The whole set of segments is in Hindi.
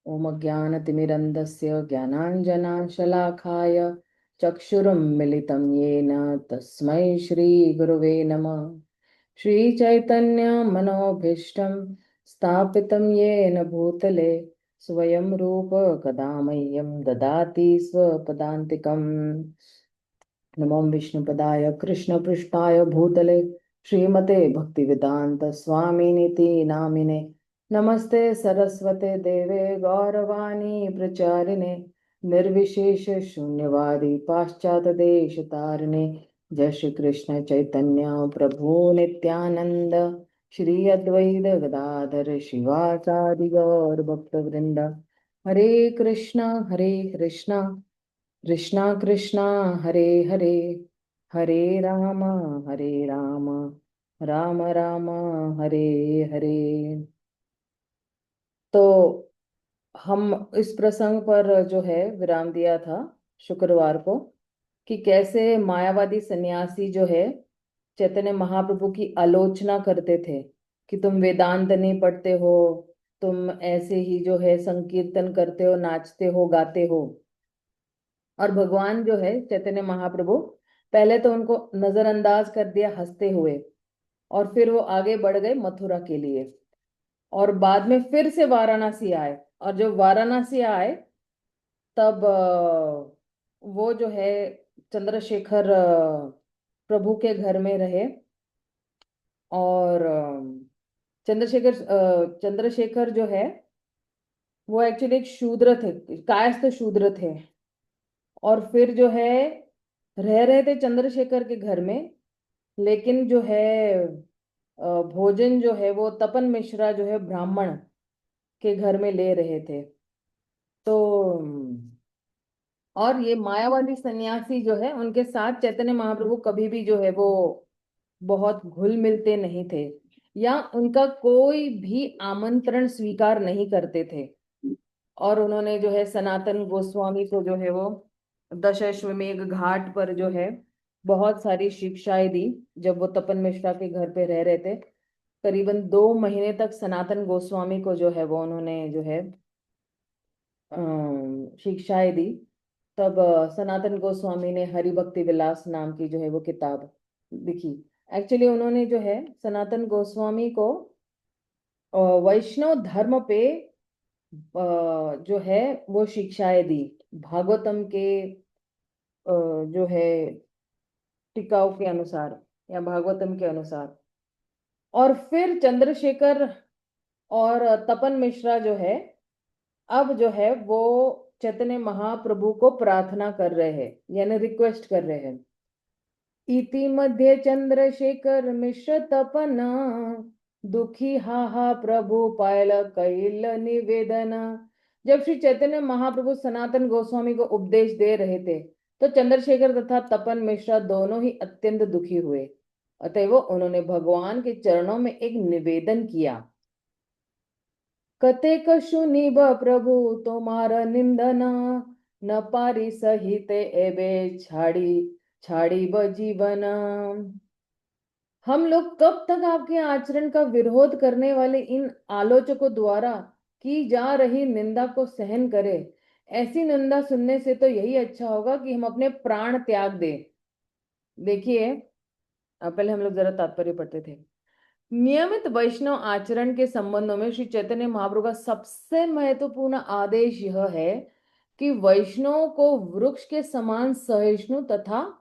ओम ज्ञानतिमिरन्धस्य ज्ञानाञ्जनशलाकाय चक्षुरुन्मिलितं येन तस्मै श्रीगुरुवे नमः। श्रीचैतन्यमनोभीष्टं स्थापितं येन भूतले स्वयं रूप कदा मह्यं ददाति स्वपदान्तिकम्। नमो विष्णुपदाय कृष्णपृष्ठाय भूतले श्रीमते भक्तिवेदांत स्वामिनिति नामिने। नमस्ते सरस्वते देवे गौरवाणी प्रचारिणे निर्विशेष शून्यवादी पाश्चात्य देश तारिणे। जय श्री कृष्ण चैतन्य प्रभु नित्यानंद श्री अद्वैत गदाधर शिवाचार्य गौर भक्त वृंद। हरे कृष्णा कृष्णा कृष्णा हरे हरे, हरे राम राम राम हरे हरे। तो हम इस प्रसंग पर जो है विराम दिया था शुक्रवार को, कि कैसे मायावादी सन्यासी जो है चैतन्य महाप्रभु की आलोचना करते थे कि तुम वेदांत नहीं पढ़ते हो, तुम ऐसे ही जो है संकीर्तन करते हो, नाचते हो, गाते हो। और भगवान जो है चैतन्य महाप्रभु पहले तो उनको नजरअंदाज कर दिया हंसते हुए, और फिर वो आगे बढ़ गए मथुरा के लिए, और बाद में फिर से वाराणसी आए। और जब वाराणसी आए तब वो जो है चंद्रशेखर प्रभु के घर में रहे। और चंद्रशेखर जो है वो एक्चुअली एक शूद्र थे, कायस्थ शूद्र थे। और फिर जो है रह रहे थे चंद्रशेखर के घर में, लेकिन जो है भोजन जो है वो तपन मिश्रा जो है ब्राह्मण के घर में ले रहे थे। तो और ये मायावादी सन्यासी जो है उनके साथ चैतन्य महाप्रभु कभी भी जो है वो बहुत घुल मिलते नहीं थे, या उनका कोई भी आमंत्रण स्वीकार नहीं करते थे। और उन्होंने जो है सनातन गोस्वामी को जो है वो दशाश्वमेध घाट पर जो है बहुत सारी शिक्षाएं दी। जब वो तपन मिश्रा के घर पे रह रहे थे, करीबन 2 महीने तक सनातन गोस्वामी को जो है वो उन्होंने जो है शिक्षाएं दी। तब सनातन गोस्वामी ने हरि भक्ति विलास नाम की जो है वो किताब लिखी। एक्चुअली उन्होंने जो है सनातन गोस्वामी को वैष्णव धर्म पे जो है वो शिक्षाएं दी, भागवतम के जो है टिकाव के अनुसार या भागवतम के अनुसार। और फिर चंद्रशेखर और तपन मिश्रा जो है अब जो है वो चैतन्य महाप्रभु को प्रार्थना कर रहे हैं, यानी रिक्वेस्ट कर रहे हैं। इति मध्ये चंद्रशेखर मिश्र तपन दुखी हा हा प्रभु पायल कैल निवेदन। जब श्री चैतन्य महाप्रभु सनातन गोस्वामी को उपदेश दे रहे थे तो चंद्रशेखर तथा तपन मिश्रा दोनों ही अत्यंत दुखी हुए। अतएव उन्होंने भगवान के चरणों में एक निवेदन किया। कतेक सुनिब प्रभु तुम्हारा निंदना, न पारी सहित एबे छाड़ी छाड़ी जीवन। हम लोग कब तक आपके आचरण का विरोध करने वाले इन आलोचकों द्वारा की जा रही निंदा को सहन करें। ऐसी निंदा सुनने से तो यही अच्छा होगा कि हम अपने प्राण त्याग दें। देखिए, पहले हम लोग जरा तात्पर्य पढ़ते थे। नियमित वैष्णव आचरण के संबंधों में श्री चैतन्य महाप्रभु का सबसे महत्वपूर्ण आदेश यह है कि वैष्णव को वृक्ष के समान सहिष्णु तथा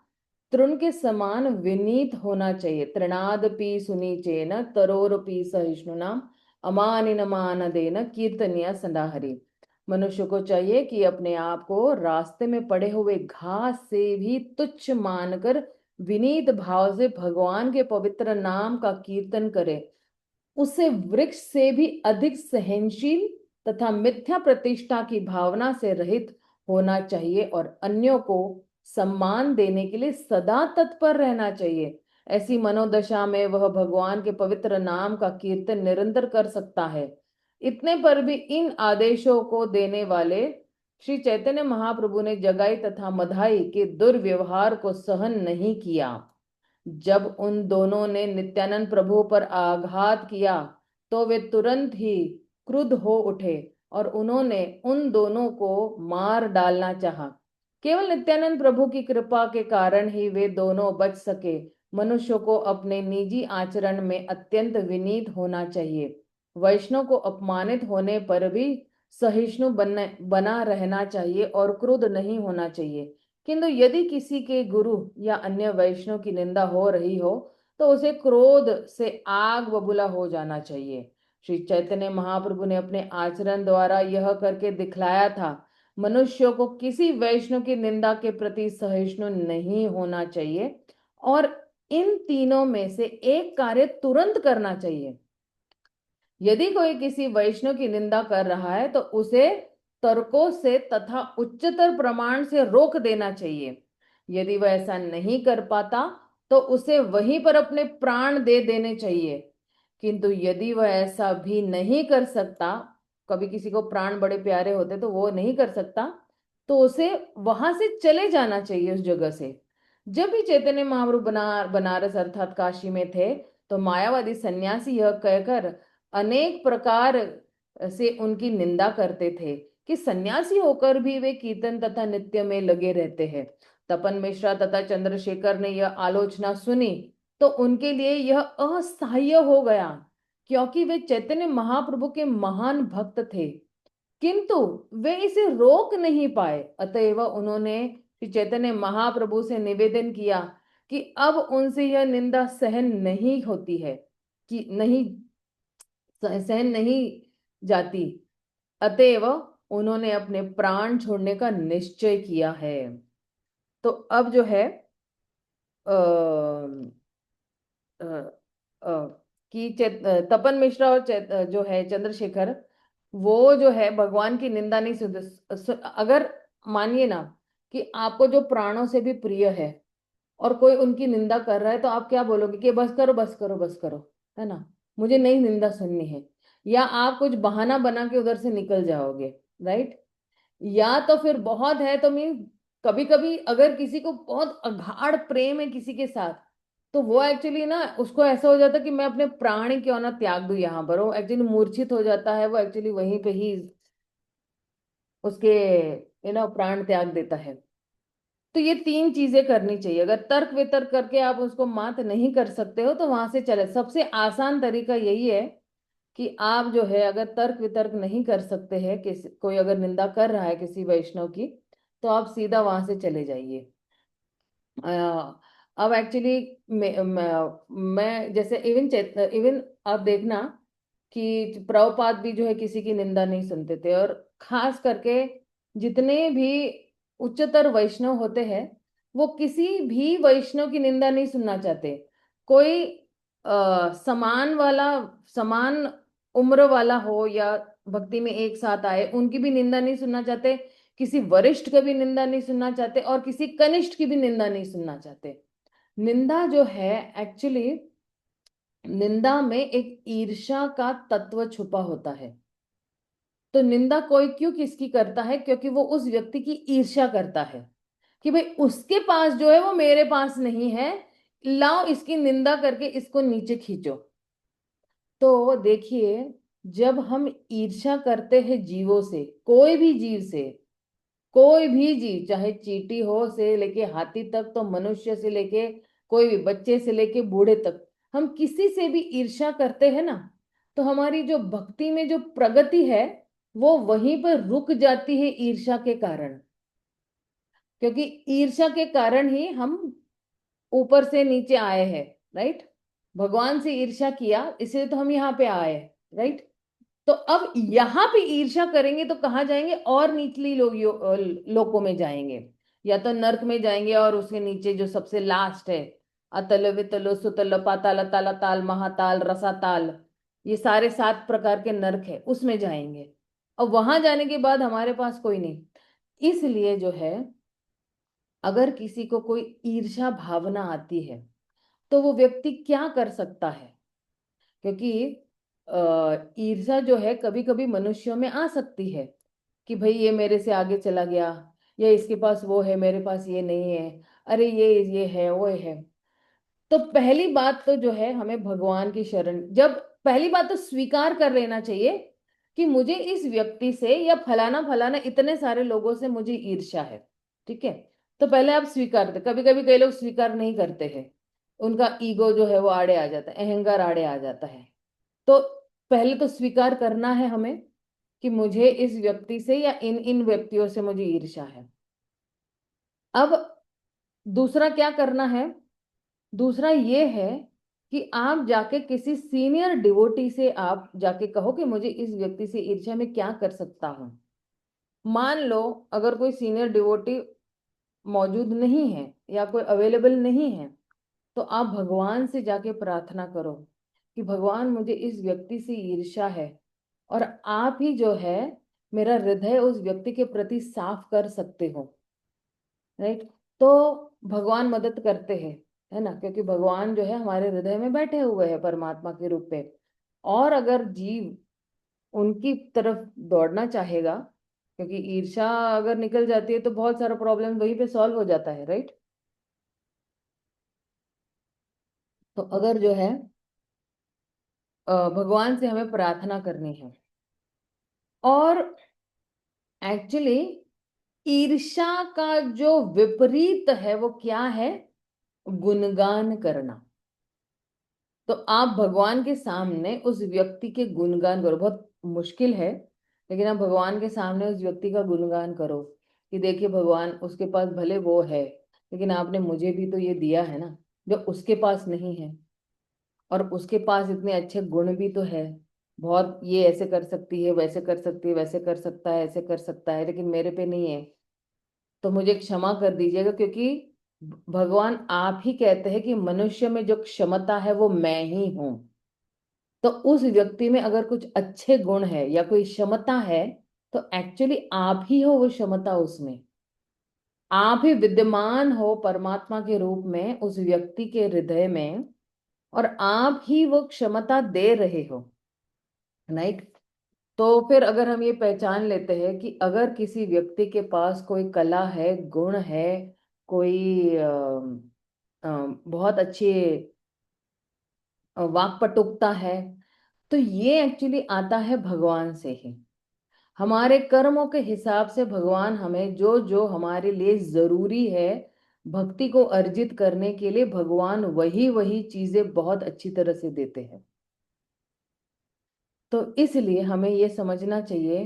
तृण के समान विनीत होना चाहिए। तृणादपि सुनीचेन तरोरपि सहिष्णुना अमानिनमानदेन कीर्तनिया सदाहरि। मनुष्य को चाहिए कि अपने आप को रास्ते में पड़े हुए घास से भी तुच्छ मानकर विनीत भाव से भगवान के पवित्र नाम का कीर्तन करे। उसे वृक्ष से भी अधिक सहनशील तथा मिथ्या प्रतिष्ठा की भावना से रहित होना चाहिए और अन्यों को सम्मान देने के लिए सदा तत्पर रहना चाहिए। ऐसी मनोदशा में वह भगवान के पवित्र नाम का कीर्तन निरंतर कर सकता है। इतने पर भी इन आदेशों को देने वाले श्री चैतन्य महाप्रभु ने जगाई तथा मधाई के दुर्व्यवहार को सहन नहीं किया। जब उन दोनों ने नित्यानंद प्रभु पर आघात किया तो वे तुरंत ही क्रुद्ध हो उठे और उन्होंने उन दोनों को मार डालना चाहा। केवल नित्यानंद प्रभु की कृपा के कारण ही वे दोनों बच सके। मनुष्य को अपने निजी आचरण में अत्यंत विनीत होना चाहिए। वैष्णव को अपमानित होने पर भी सहिष्णु बना रहना चाहिए और क्रुद्ध नहीं होना चाहिए। किंतु यदि किसी के गुरु या अन्य वैष्णव की निंदा हो रही हो तो उसे क्रोध से आग बबूला हो जाना चाहिए। श्री चैतन्य महाप्रभु ने अपने आचरण द्वारा यह करके दिखलाया था। मनुष्यों को किसी वैष्णव की निंदा के प्रति सहिष्णु नहीं होना चाहिए और इन तीनों में से एक कार्य तुरंत करना चाहिए। यदि कोई किसी वैष्णव की निंदा कर रहा है तो उसे तर्कों से तथा उच्चतर प्रमाण से रोक देना चाहिए। यदि वह ऐसा नहीं कर पाता तो उसे वहीं पर अपने प्राण दे देने चाहिए। किंतु यदि वह ऐसा भी नहीं कर सकता, कभी किसी को प्राण बड़े प्यारे होते तो वो नहीं कर सकता, तो उसे वहां से चले जाना चाहिए उस जगह से। जब भी चैतन्य महाप्रभु बनारस अर्थात काशी में थे तो मायावादी सन्यासी यह कहकर अनेक प्रकार से उनकी निंदा करते थे कि सन्यासी होकर भी वे कीर्तन तथा नृत्य में लगे रहते हैं। तपन मिश्रा तथा चंद्रशेखर ने यह आलोचना सुनी तो उनके लिए यह असह्य हो गया, क्योंकि वे चैतन्य महाप्रभु के महान भक्त थे, किंतु वे इसे रोक नहीं पाए। अतएव उन्होंने श्री चैतन्य महाप्रभु से निवेदन किया कि अब उनसे यह निंदा सहन नहीं होती है, कि नहीं सहन नहीं जाती। अतएव उन्होंने अपने प्राण छोड़ने का निश्चय किया है। तो अब जो है आ, आ, आ, कि तपन मिश्रा और जो है चंद्रशेखर, वो जो है भगवान की निंदा नहीं अगर मानिए ना कि आपको जो प्राणों से भी प्रिय है और कोई उनकी निंदा कर रहा है तो आप क्या बोलोगे कि बस करो बस करो बस करो, है ना, मुझे नहीं निंदा सुननी है, या आप कुछ बहाना बना के उधर से निकल जाओगे, राइट। या तो फिर बहुत है तो मीन कभी कभी अगर किसी को बहुत अगाढ़ प्रेम है किसी के साथ तो वो एक्चुअली ना उसको ऐसा हो जाता है कि मैं अपने प्राण ही क्यों ना त्याग दूं यहाँ पर, वो एक्चुअली मूर्छित हो जाता है, वो एक्चुअली वहीं पे ही उसके प्राण त्याग देता है। तो ये तीन चीजें करनी चाहिए। अगर तर्क वितर्क करके आप उसको मात नहीं कर सकते हो तो वहां से चले। सबसे आसान तरीका यही है कि आप जो है अगर तर्क वितर्क नहीं कर सकते हैं, किसी कोई अगर निंदा कर रहा है किसी वैष्णव की, तो आप सीधा वहां से चले जाइए। अब एक्चुअली मैं जैसे इवन आप देखना कि प्रभुपाद भी जो है किसी की निंदा नहीं सुनते थे, और खास करके जितने भी उच्चतर वैष्णव होते हैं वो किसी भी वैष्णव की निंदा नहीं सुनना चाहते। कोई समान उम्र वाला हो या भक्ति में एक साथ आए उनकी भी निंदा नहीं सुनना चाहते, किसी वरिष्ठ का भी निंदा नहीं सुनना चाहते और किसी कनिष्ठ की भी निंदा नहीं सुनना चाहते। निंदा जो है एक्चुअली, निंदा में एक ईर्ष्या का तत्व छुपा होता है। तो निंदा कोई क्यों किसकी करता है? क्योंकि वो उस व्यक्ति की ईर्ष्या करता है कि भाई उसके पास जो है वो मेरे पास नहीं है, लाओ इसकी निंदा करके इसको नीचे खींचो। तो देखिए, जब हम ईर्ष्या करते हैं जीवों से, कोई भी जीव से, कोई भी जीव, चाहे चींटी हो से लेके हाथी तक, तो मनुष्य से लेके कोई भी बच्चे से लेके बूढ़े तक, हम किसी से भी ईर्ष्या करते हैं ना, तो हमारी जो भक्ति में जो प्रगति है वो वहीं पर रुक जाती है ईर्ष्या के कारण। क्योंकि ईर्ष्या के कारण ही हम ऊपर से नीचे आए हैं, राइट। भगवान से ईर्ष्या किया इसलिए तो हम यहाँ पे आए, राइट। तो अब यहां पे ईर्ष्या करेंगे तो कहाँ जाएंगे? और निचली लोकों में जाएंगे, या तो नर्क में जाएंगे, और उसके नीचे जो सबसे लास्ट है अतल वितल सुतल पाताल ताल ताल महाताल रसाताल, ये सारे 7 प्रकार के नर्क है, उसमें जाएंगे। और वहां जाने के बाद हमारे पास कोई नहीं। इसलिए जो है, अगर किसी को कोई ईर्ष्या भावना आती है तो वो व्यक्ति क्या कर सकता है? क्योंकि ईर्ष्या जो है कभी कभी मनुष्यों में आ सकती है कि भाई ये मेरे से आगे चला गया, या इसके पास वो है मेरे पास ये नहीं है, अरे ये है वो है। तो पहली बात तो जो है हमें भगवान की शरण, जब पहली बात तो स्वीकार कर लेना चाहिए कि मुझे इस व्यक्ति से या फलाना फलाना इतने सारे लोगों से मुझे ईर्ष्या है। ठीक है, तो पहले आप स्वीकार करते, कभी कभी कई लोग स्वीकार नहीं करते हैं, उनका ईगो जो है वो आड़े आ जाता है, अहंकार आड़े आ जाता है। तो पहले तो स्वीकार करना है हमें कि मुझे इस व्यक्ति से या इन इन व्यक्तियों से मुझे ईर्ष्या है। अब दूसरा क्या करना है, दूसरा ये है कि आप जाके किसी सीनियर डिवोटी से आप जाके कहो कि मुझे इस व्यक्ति से ईर्ष्या में क्या कर सकता हूं। मान लो अगर कोई सीनियर डिवोटी मौजूद नहीं है या कोई अवेलेबल नहीं है, तो आप भगवान से जाके प्रार्थना करो कि भगवान मुझे इस व्यक्ति से ईर्ष्या है, और आप ही जो है मेरा हृदय उस व्यक्ति के प्रति साफ कर सकते हो। राइट। तो भगवान मदद करते हैं, है ना, क्योंकि भगवान जो है हमारे हृदय में बैठे हुए हैं परमात्मा के रूप में। और अगर जीव उनकी तरफ दौड़ना चाहेगा, क्योंकि ईर्ष्या अगर निकल जाती है तो बहुत सारा प्रॉब्लम वहीं पे सॉल्व हो जाता है। राइट। तो अगर जो है भगवान से हमें प्रार्थना करनी है। और एक्चुअली ईर्ष्या का जो विपरीत है वो क्या है, गुणगान करना। तो आप भगवान के सामने उस व्यक्ति के गुणगान करो, बहुत मुश्किल है, लेकिन आप भगवान के सामने उस व्यक्ति का गुणगान करो कि देखिए भगवान, उसके पास भले वो है, लेकिन आपने मुझे भी तो ये दिया है ना जो उसके पास नहीं है। और उसके पास इतने अच्छे गुण भी तो है, बहुत, ये ऐसे कर सकती है, वैसे कर सकती है, वैसे कर सकता है, ऐसे कर सकता है, लेकिन मेरे पे नहीं है। तो मुझे क्षमा कर दीजिएगा, क्योंकि भगवान आप ही कहते हैं कि मनुष्य में जो क्षमता है वो मैं ही हूं। तो उस व्यक्ति में अगर कुछ अच्छे गुण है या कोई क्षमता है, तो एक्चुअली आप ही हो वो क्षमता उसमें। आप ही विद्यमान हो परमात्मा के रूप में उस व्यक्ति के हृदय में, और आप ही वो क्षमता दे रहे हो। राइट। तो फिर अगर हम ये पहचान लेते हैं कि अगर किसी व्यक्ति के पास कोई कला है, गुण है, कोई बहुत अच्छी वाक्पटुकता है, तो ये एक्चुअली आता है भगवान से ही। हमारे कर्मों के हिसाब से भगवान हमें जो जो हमारे लिए जरूरी है भक्ति को अर्जित करने के लिए, भगवान वही वही चीजें बहुत अच्छी तरह से देते हैं। तो इसलिए हमें ये समझना चाहिए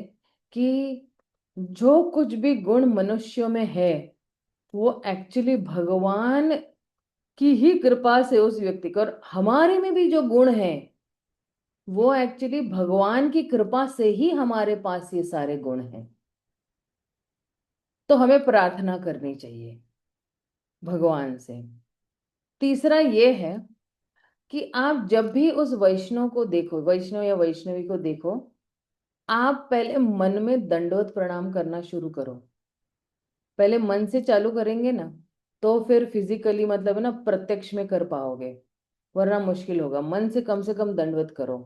कि जो कुछ भी गुण मनुष्यों में है वो एक्चुअली भगवान की ही कृपा से उस व्यक्ति को, और हमारे में भी जो गुण है वो एक्चुअली भगवान की कृपा से ही हमारे पास ये सारे गुण हैं। तो हमें प्रार्थना करनी चाहिए भगवान से। तीसरा ये है कि आप जब भी उस वैष्णव को देखो, वैष्णव या वैष्णवी को देखो, आप पहले मन में दंडवत प्रणाम करना शुरू करो। पहले मन से चालू करेंगे ना, तो फिर फिजिकली मतलब है ना प्रत्यक्ष में कर पाओगे, वरना मुश्किल होगा। मन से कम दंडवत करो,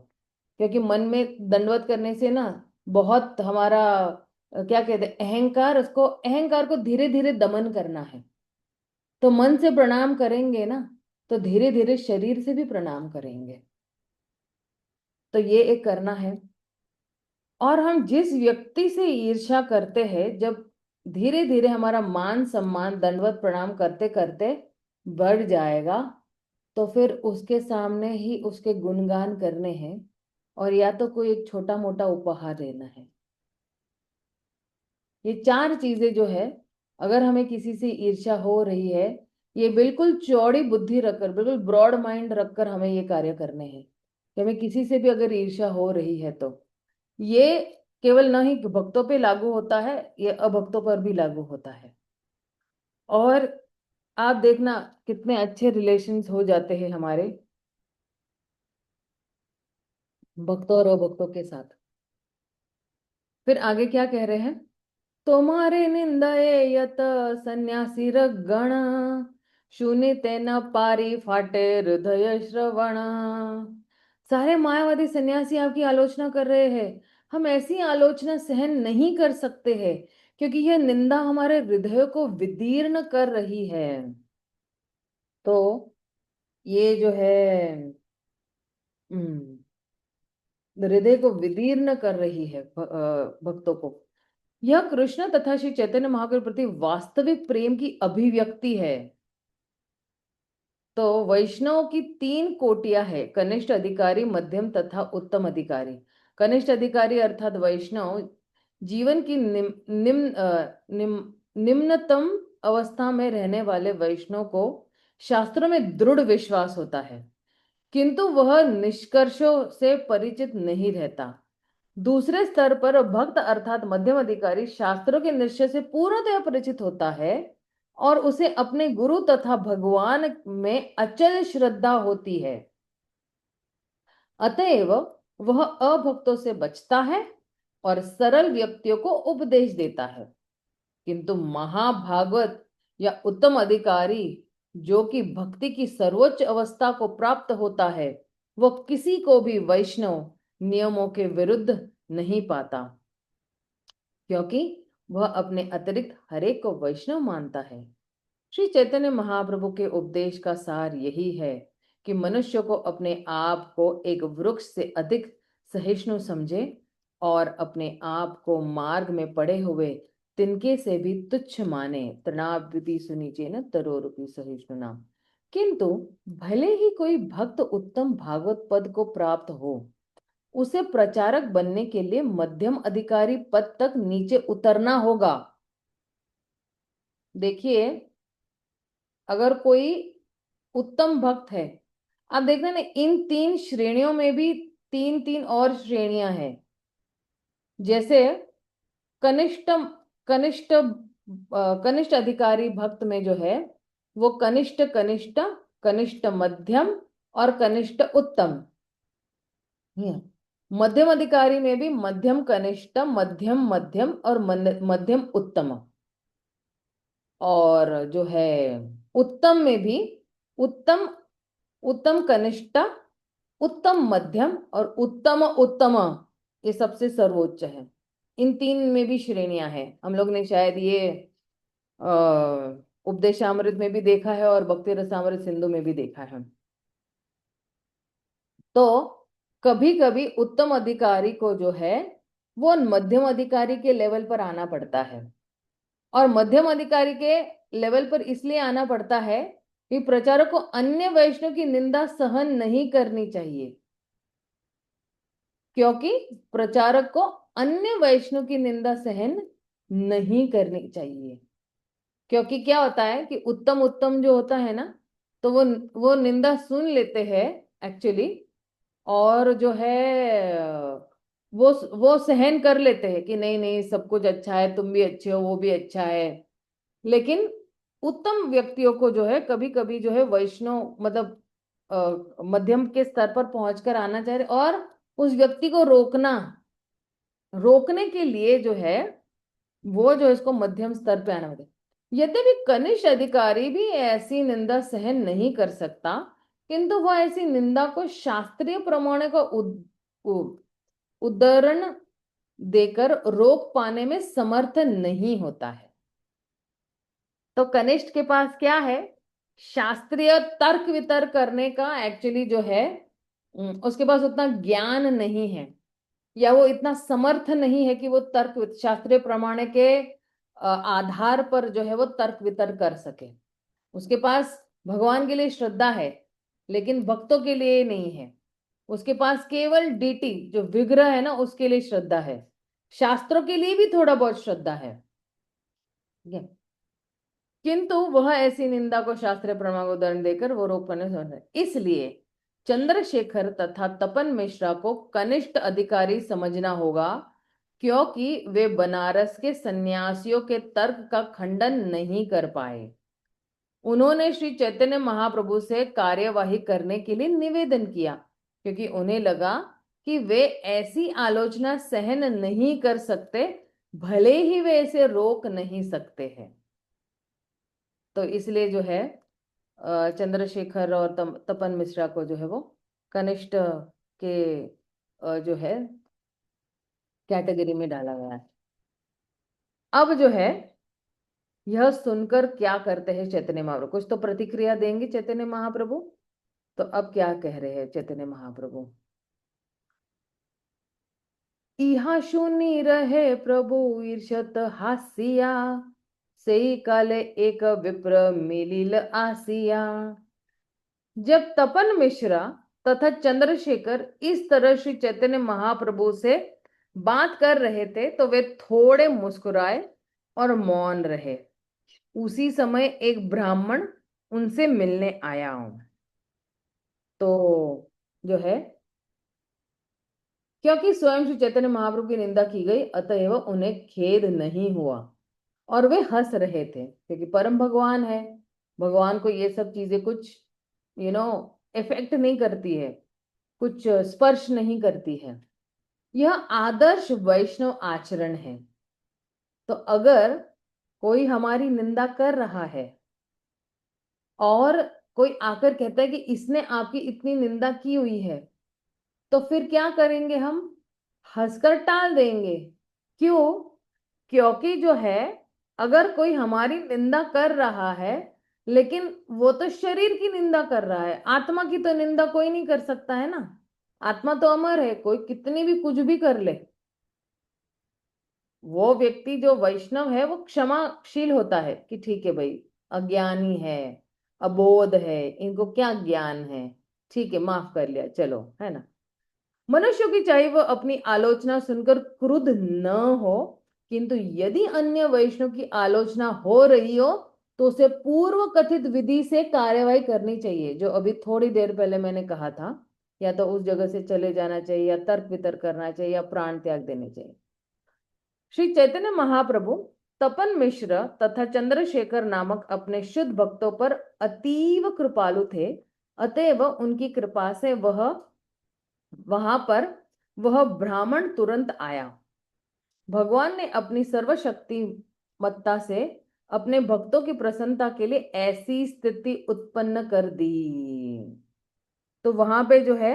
क्योंकि मन में दंडवत करने से ना बहुत हमारा क्या कहते हैं, अहंकार, उसको अहंकार को धीरे धीरे दमन करना है। तो मन से प्रणाम करेंगे ना, तो धीरे धीरे शरीर से भी प्रणाम करेंगे। तो ये एक करना है। और हम जिस व्यक्ति से ईर्ष्या करते हैं, जब धीरे धीरे हमारा मान सम्मान दंडवत प्रणाम करते करते बढ़ जाएगा, तो फिर उसके सामने ही उसके गुणगान करने हैं, और या तो कोई एक छोटा मोटा उपहार देना है। ये चार चीजें जो है, अगर हमें किसी से ईर्ष्या हो रही है, ये बिल्कुल चौड़ी बुद्धि रखकर, बिल्कुल ब्रॉड माइंड रखकर हमें ये कार्य करने हैं कि हमें किसी से भी अगर ईर्ष्या हो रही है तो ये केवल ना ही भक्तों पे लागू होता है, ये अभक्तों पर भी लागू होता है। और आप देखना कितने अच्छे रिलेशंस हो जाते हैं हमारे भक्तों और अभक्तों के साथ। फिर आगे क्या कह रहे हैं, तुम्हारे निंदये यत सन्यासी गण, शून्य न पारी फाटे हृदय श्रवण। सारे मायावादी सन्यासी आपकी आलोचना कर रहे हैं, हम ऐसी आलोचना सहन नहीं कर सकते हैं, क्योंकि यह निंदा हमारे हृदय को विदीर्ण कर रही है। तो ये जो है, हम्म, हृदय को विदीर्ण कर रही है भक्तों को। यह कृष्ण तथा श्री चैतन्य महाप्रभु के प्रति वास्तविक प्रेम की अभिव्यक्ति है। तो वैष्णव की तीन कोटियां है, कनिष्ठ अधिकारी, मध्यम तथा उत्तम अधिकारी। कनिष्ठ अधिकारी अर्थात वैष्णव जीवन की निम्नतम अवस्था में रहने वाले वैष्णव को शास्त्रों में दृढ़ विश्वास होता है, किंतु वह निष्कर्षों से परिचित नहीं रहता। दूसरे स्तर पर भक्त अर्थात मध्यम अधिकारी शास्त्रों के निश्चय से पूर्णतः परिचित होता है और उसे अपने गुरु तथा भगवान में अचल श्रद्धा होती है। अतएव वह अभक्तों से बचता है और सरल व्यक्तियों को उपदेश देता है। किंतु महाभागवत या उत्तम अधिकारी जो कि भक्ति की सर्वोच्च अवस्था को प्राप्त होता है, वह किसी को भी वैष्णव नियमों के विरुद्ध नहीं पाता, क्योंकि वह अपने अतिरिक्त हरेक को वैष्णव मानता है। श्री चैतन्य महाप्रभु के उपदेश का सार यही है कि मनुष्य को अपने आप को एक वृक्ष से अधिक सहिष्णु समझे और अपने आप को मार्ग में पड़े हुए तिनके से भी तुच्छ माने। तृणावृति सुनीचे न तरोरूपी सहिष्णु नाम। किंतु भले ही कोई भक्त उत्तम भागवत पद को प्राप्त हो, उसे प्रचारक बनने के लिए मध्यम अधिकारी पद तक नीचे उतरना होगा। देखिए, अगर कोई उत्तम भक्त है, आप देखते हैं ना, इन तीन श्रेणियों में भी तीन तीन और श्रेणियां हैं। जैसे कनिष्ठ कनिष्ठ कनिष्ठ अधिकारी भक्त में जो है वो कनिष्ठ कनिष्ठ, कनिष्ठ मध्यम और कनिष्ठ उत्तम। मध्यम अधिकारी में भी मध्यम कनिष्ठ, मध्यम मध्यम और मध्यम उत्तम। और जो है उत्तम में भी उत्तम, उत्तम कनिष्ठ, उत्तम मध्यम और उत्तम उत्तम, ये सबसे सर्वोच्च है। इन तीन में भी श्रेणियां हैं। हम लोग ने शायद ये उपदेशामृत में भी देखा है और भक्ति रसामृत सिंधु में भी देखा है। तो कभी कभी उत्तम अधिकारी को जो है वो मध्यम अधिकारी के लेवल पर आना पड़ता है। और मध्यम अधिकारी के लेवल पर इसलिए आना पड़ता है कि प्रचारक को अन्य वैष्णव की निंदा सहन नहीं करनी चाहिए, क्योंकि प्रचारक को अन्य वैष्णव की निंदा सहन नहीं करनी चाहिए। क्योंकि क्या होता है कि उत्तम उत्तम जो होता है ना, तो वो निंदा सुन लेते हैं एक्चुअली, और जो है वो सहन कर लेते हैं कि नहीं नहीं सब कुछ अच्छा है, तुम भी अच्छे हो, वो भी अच्छा है। लेकिन उत्तम व्यक्तियों को जो है कभी कभी जो है वैष्णव मतलब मध्यम के स्तर पर पहुंचकर आना चाहिए और उस व्यक्ति को रोकने के लिए जो है वो जो इसको मध्यम स्तर पे आना होता है। यद्यपि कनिष्ठ अधिकारी भी ऐसी निंदा सहन नहीं कर सकता, किंतु वह ऐसी निंदा को शास्त्रीय प्रमाण का उदाहरण देकर रोक पाने में समर्थ नहीं होता है। तो कनिष्ठ के पास क्या है, शास्त्रीय तर्क वितर्क करने का एक्चुअली जो है उसके पास उतना ज्ञान नहीं है, या वो इतना समर्थ नहीं है कि वो तर्क शास्त्रीय प्रमाण के आधार पर जो है वो तर्क वितर्क कर सके। उसके पास भगवान के लिए श्रद्धा है लेकिन भक्तों के लिए नहीं है। उसके पास केवल डीटी जो विग्रह है ना उसके लिए श्रद्धा है, शास्त्रों के लिए भी थोड़ा बहुत श्रद्धा है, ठीक है? किंतु वह ऐसी निंदा को शास्त्रीय प्रमाण को उदाहरण देकर वो रोक पाने से, इसलिए चंद्रशेखर तथा तपन मिश्रा को कनिष्ठ अधिकारी समझना होगा, क्योंकि वे बनारस के सन्यासियों के तर्क का खंडन नहीं कर पाए। उन्होंने श्री चैतन्य महाप्रभु से कार्यवाही करने के लिए निवेदन किया, क्योंकि उन्हें लगा कि वे ऐसी आलोचना सहन नहीं कर सकते, भले ही वे इसे रोक नहीं सकते हैं। तो इसलिए जो है चंद्रशेखर और तपन मिश्रा को जो है वो कनिष्ठ के जो है कैटेगरी में डाला गया है। अब जो है यह सुनकर क्या करते हैं चैतन्य महाप्रभु, कुछ तो प्रतिक्रिया देंगे चैतन्य महाप्रभु। तो अब क्या कह रहे हैं चैतन्य महाप्रभु, इहा शूनी रहे प्रभु ईर्षत हासिया, सेई काले एक विप्र मिलिल आसिया। जब तपन मिश्रा तथा चंद्रशेखर इस तरह श्री चैतन्य महाप्रभु से बात कर रहे थे तो वे थोड़े मुस्कुराए और मौन रहे। उसी समय एक ब्राह्मण उनसे मिलने आया। तो जो है, क्योंकि स्वयं श्री चैतन्य महाप्रभु की निंदा की गई अतएव उन्हें खेद नहीं हुआ और वे हंस रहे थे, क्योंकि परम भगवान है। भगवान को ये सब चीजें कुछ इफेक्ट नहीं करती है, कुछ स्पर्श नहीं करती है। यह आदर्श वैष्णव आचरण है। तो अगर कोई हमारी निंदा कर रहा है और कोई आकर कहता है कि इसने आपकी इतनी निंदा की हुई है, तो फिर क्या करेंगे हम? हंसकर टाल देंगे। क्यों? क्योंकि जो है, अगर कोई हमारी निंदा कर रहा है, लेकिन वो तो शरीर की निंदा कर रहा है, आत्मा की तो निंदा कोई नहीं कर सकता है ना। आत्मा तो अमर है, कोई कितनी भी कुछ भी कर ले। वो व्यक्ति जो वैष्णव है वो क्षमाशील होता है कि ठीक है भाई, अज्ञानी है, अबोध है, इनको क्या ज्ञान है, ठीक है माफ कर लिया, चलो, है ना। मनुष्य की चाहे वह अपनी आलोचना सुनकर क्रुद्ध न हो, किंतु यदि अन्य वैष्णव की आलोचना हो रही हो तो उसे पूर्व कथित विधि से कार्यवाही करनी चाहिए, जो अभी थोड़ी देर पहले मैंने कहा था। या तो उस जगह से चले जाना चाहिए, या तर्क वितर्क करना चाहिए, या प्राण त्याग देने चाहिए। श्री चैतन्य महाप्रभु तपन मिश्र तथा चंद्रशेखर नामक अपने शुद्ध भक्तों पर अतीव कृपालु थे, अतएव उनकी कृपा से वहां पर वह ब्राह्मण तुरंत आया। भगवान ने अपनी सर्वशक्तिमत्ता से अपने भक्तों की प्रसन्नता के लिए ऐसी स्थिति उत्पन्न कर दी। तो वहां पे जो है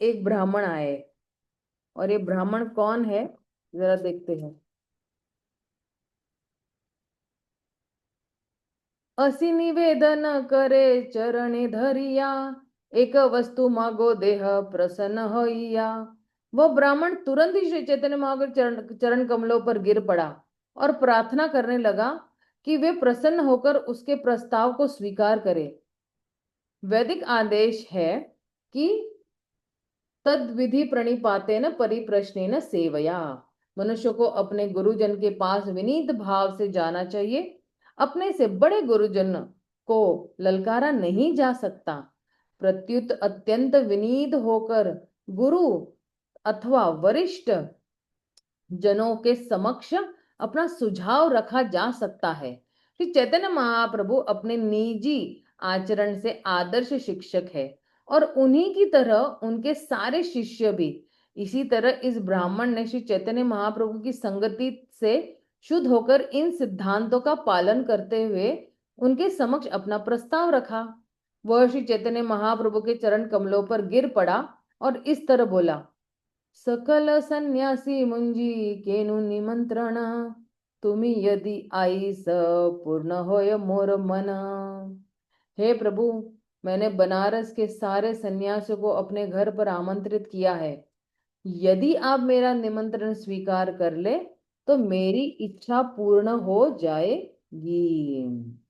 एक ब्राह्मण आए, और ये ब्राह्मण कौन है जरा देखते हैं। असी निवेदन करे चरणे धरिया, एक वस्तु मागो देह प्रसन्न होइया। वह ब्राह्मण तुरंत ही श्री चैतन्य महाप्रभु के चरण कमलों पर गिर पड़ा और प्रार्थना करने लगा कि वे प्रसन्न होकर उसके प्रस्ताव को स्वीकार करें। वैदिक आदेश है कि तद विधि प्रणिपातेन परिप्रश्नेन सेवया। मनुष्य को अपने गुरुजन के पास विनीत भाव से जाना चाहिए। अपने से बड़े गुरुजन को ललकारा नहीं जा सकता। प्रत्युत अत्यंत विनीत होकर गुरु अथवा वरिष्ठ जनों के समक्ष अपना सुझाव रखा जा सकता है। श्री चैतन्य महाप्रभु अपने निजी आचरण से आदर्श शिक्षक है, और उन्हीं की तरह उनके सारे शिष्य भी। इसी तरह इस ब्राह्मण ने श्री चैतन्य महाप्रभु की संगति से शुद्ध होकर इन सिद्धांतों का पालन करते हुए उनके समक्ष अपना प्रस्ताव रखा। वह श्री चैतन्य महाप्रभु के चरण कमलों पर गिर पड़ा और इस तरह बोला, सकल सन्यासी मुंजी केनु निमंत्रण, तुम्ही यदि आईस पूर्ण होय मोर मन। हे प्रभु, मैंने बनारस के सारे सन्यासियों को अपने घर पर आमंत्रित किया है। यदि आप मेरा निमंत्रण स्वीकार कर ले तो मेरी इच्छा पूर्ण हो जाएगी।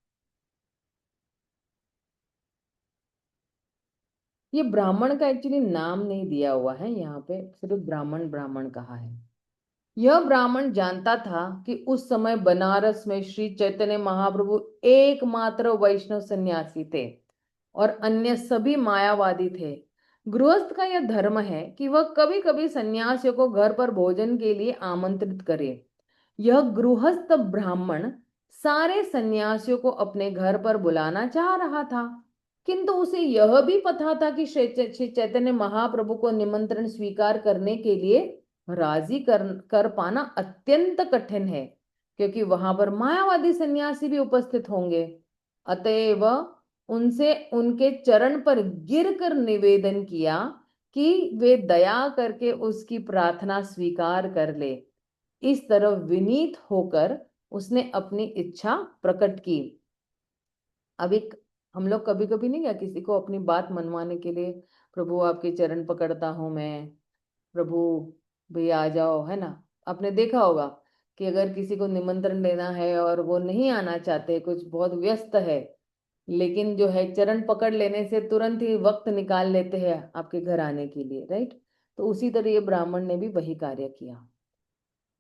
ये ब्राह्मण का एक्चुअली नाम नहीं दिया हुआ है, यहाँ पे सिर्फ ब्राह्मण ब्राह्मण कहा है। यह ब्राह्मण जानता था कि उस समय बनारस में श्री चैतन्य महाप्रभु एकमात्र वैष्णव सन्यासी थे और अन्य सभी मायावादी थे। गृहस्थ का यह धर्म है कि वह कभी कभी सन्यासियों को घर पर भोजन के लिए आमंत्रित करे। यह गृहस्थ ब्राह्मण सारे सन्यासियों को अपने घर पर बुलाना चाह रहा था, किंतु उसे यह भी पता था कि श्री चैतन्य महाप्रभु को निमंत्रण स्वीकार करने के लिए राजी कर पाना अत्यंत कठिन है, क्योंकि वहां पर मायावादी सन्यासी भी उपस्थित होंगे। अतएव उनसे उनके चरण पर गिरकर निवेदन किया कि वे दया करके उसकी प्रार्थना स्वीकार कर ले। इस तरह विनीत होकर उसने अपनी इच्छा प्रकट की। अब एक हम लोग कभी कभी नहीं, या किसी को अपनी बात मनवाने के लिए, प्रभु आपके चरण पकड़ता हूं मैं, प्रभु भैया आ जाओ, है ना। आपने देखा होगा कि अगर किसी को निमंत्रण देना है और वो नहीं आना चाहते, कुछ बहुत व्यस्त है, लेकिन जो है चरण पकड़ लेने से तुरंत ही वक्त निकाल लेते हैं आपके घर आने के लिए, राइट। तो उसी तरह ये ब्राह्मण ने भी वही कार्य किया।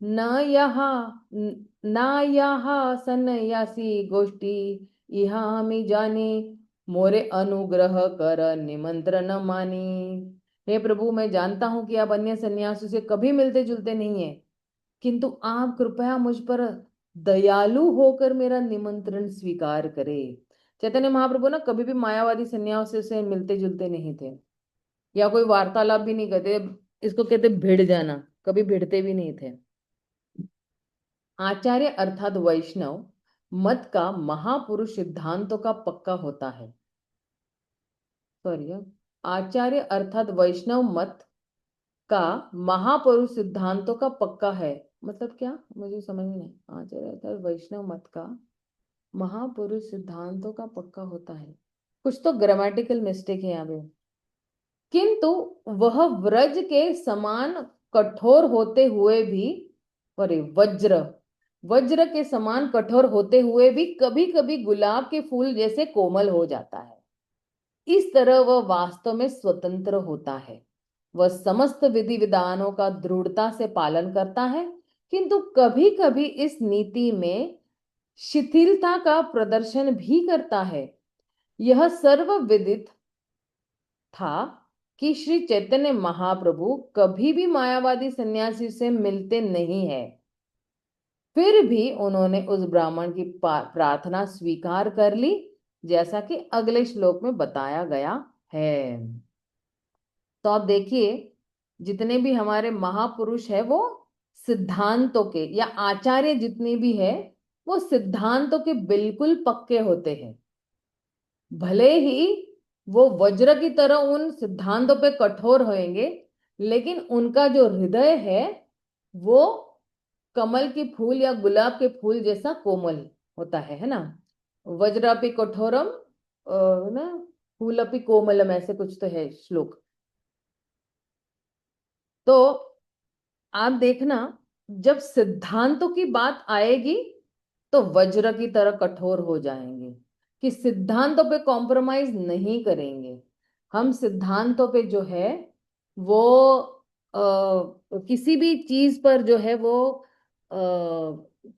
न यहाँ न यहाँ सन्यासी गोष्ठी, यहाँ हमें जाने, मोरे अनुग्रह कर निमंत्रण मानी। हे प्रभु, मैं जानता हूं कि आप अन्य सन्यासियों से कभी मिलते जुलते नहीं है, किंतु आप कृपया मुझ पर दयालु होकर मेरा निमंत्रण स्वीकार करे। चैतन्य महाप्रभु ना कभी भी मायावादी सन्यासियों से मिलते जुलते नहीं थे, या कोई वार्तालाप भी नहीं करते। इसको कहते भिड़ जाना, कभी भिड़ते भी नहीं थे। आचार्य अर्थात वैष्णव मत का महापुरुष सिद्धांतों का पक्का होता है। सॉरी, आचार्य अर्थात वैष्णव मत का महापुरुष सिद्धांतों का पक्का है, मतलब क्या, मुझे समझ में नहीं। आचार्य अर्थात वैष्णव मत का महापुरुष सिद्धांतों का पक्का होता है, कुछ तो ग्रामेटिकल मिस्टेक है यहाँ पे। किंतु वह व्रज के समान कठोर होते हुए भी, अरे वज्र, वज्र के समान कठोर होते हुए भी कभी कभी गुलाब के फूल जैसे कोमल हो जाता है। इस तरह वह वास्तव में स्वतंत्र होता है। वह समस्त विधि विधानों का दृढ़ता से पालन करता है, किंतु कभी कभी इस नीति में शिथिलता का प्रदर्शन भी करता है। यह सर्वविदित था कि श्री चैतन्य महाप्रभु कभी भी मायावादी सन्यासी से मिलते नहीं है, फिर भी उन्होंने उस ब्राह्मण की प्रार्थना स्वीकार कर ली, जैसा कि अगले श्लोक में बताया गया है। तो आप देखिए, जितने भी हमारे महापुरुष है वो सिद्धांतों के, या आचार्य जितने भी है, वो सिद्धांतों के बिल्कुल पक्के होते हैं। भले ही वो वज्र की तरह उन सिद्धांतों पे कठोर होंगे, लेकिन उनका जो हृदय है वो कमल के फूल या गुलाब के फूल जैसा कोमल होता है ना। वज्रापि कठोरम ना फूलपि कोमलम, ऐसे कुछ तो है श्लोक। तो आप देखना, जब सिद्धांतों की बात आएगी तो वज्र की तरह कठोर हो जाएंगे, कि सिद्धांतों पे कॉम्प्रोमाइज नहीं करेंगे। हम सिद्धांतों पे जो है वो किसी भी चीज पर जो है वो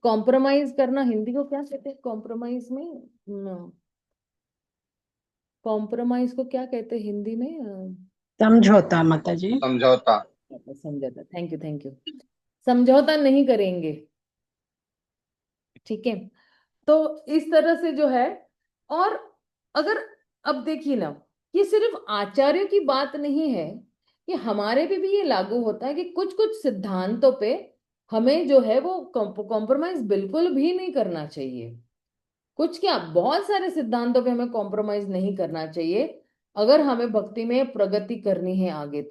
कॉम्प्रोमाइज करना, हिंदी को क्या कहते हैं कॉम्प्रोमाइज में, कॉम्प्रोमाइज को क्या कहते हैं हिंदी में? समझौता माता जी। समझौता। समझौता, थैंक यू थैंक यू। समझौता नहीं करेंगे, ठीक है। तो इस तरह से जो है, और अगर, अब देखिए ना, ये सिर्फ आचार्यों की बात नहीं है, ये हमारे भी ये लागू होता है कि कुछ कुछ सिद्धांतों पे हमें जो है वो कॉम्प्रोमाइज बिल्कुल भी नहीं करना चाहिए। कुछ क्या, बहुत सारे सिद्धांतों पे हमें कॉम्प्रोमाइज नहीं करना चाहिए, अगर हमें भक्ति में प्रगति करनी है आगे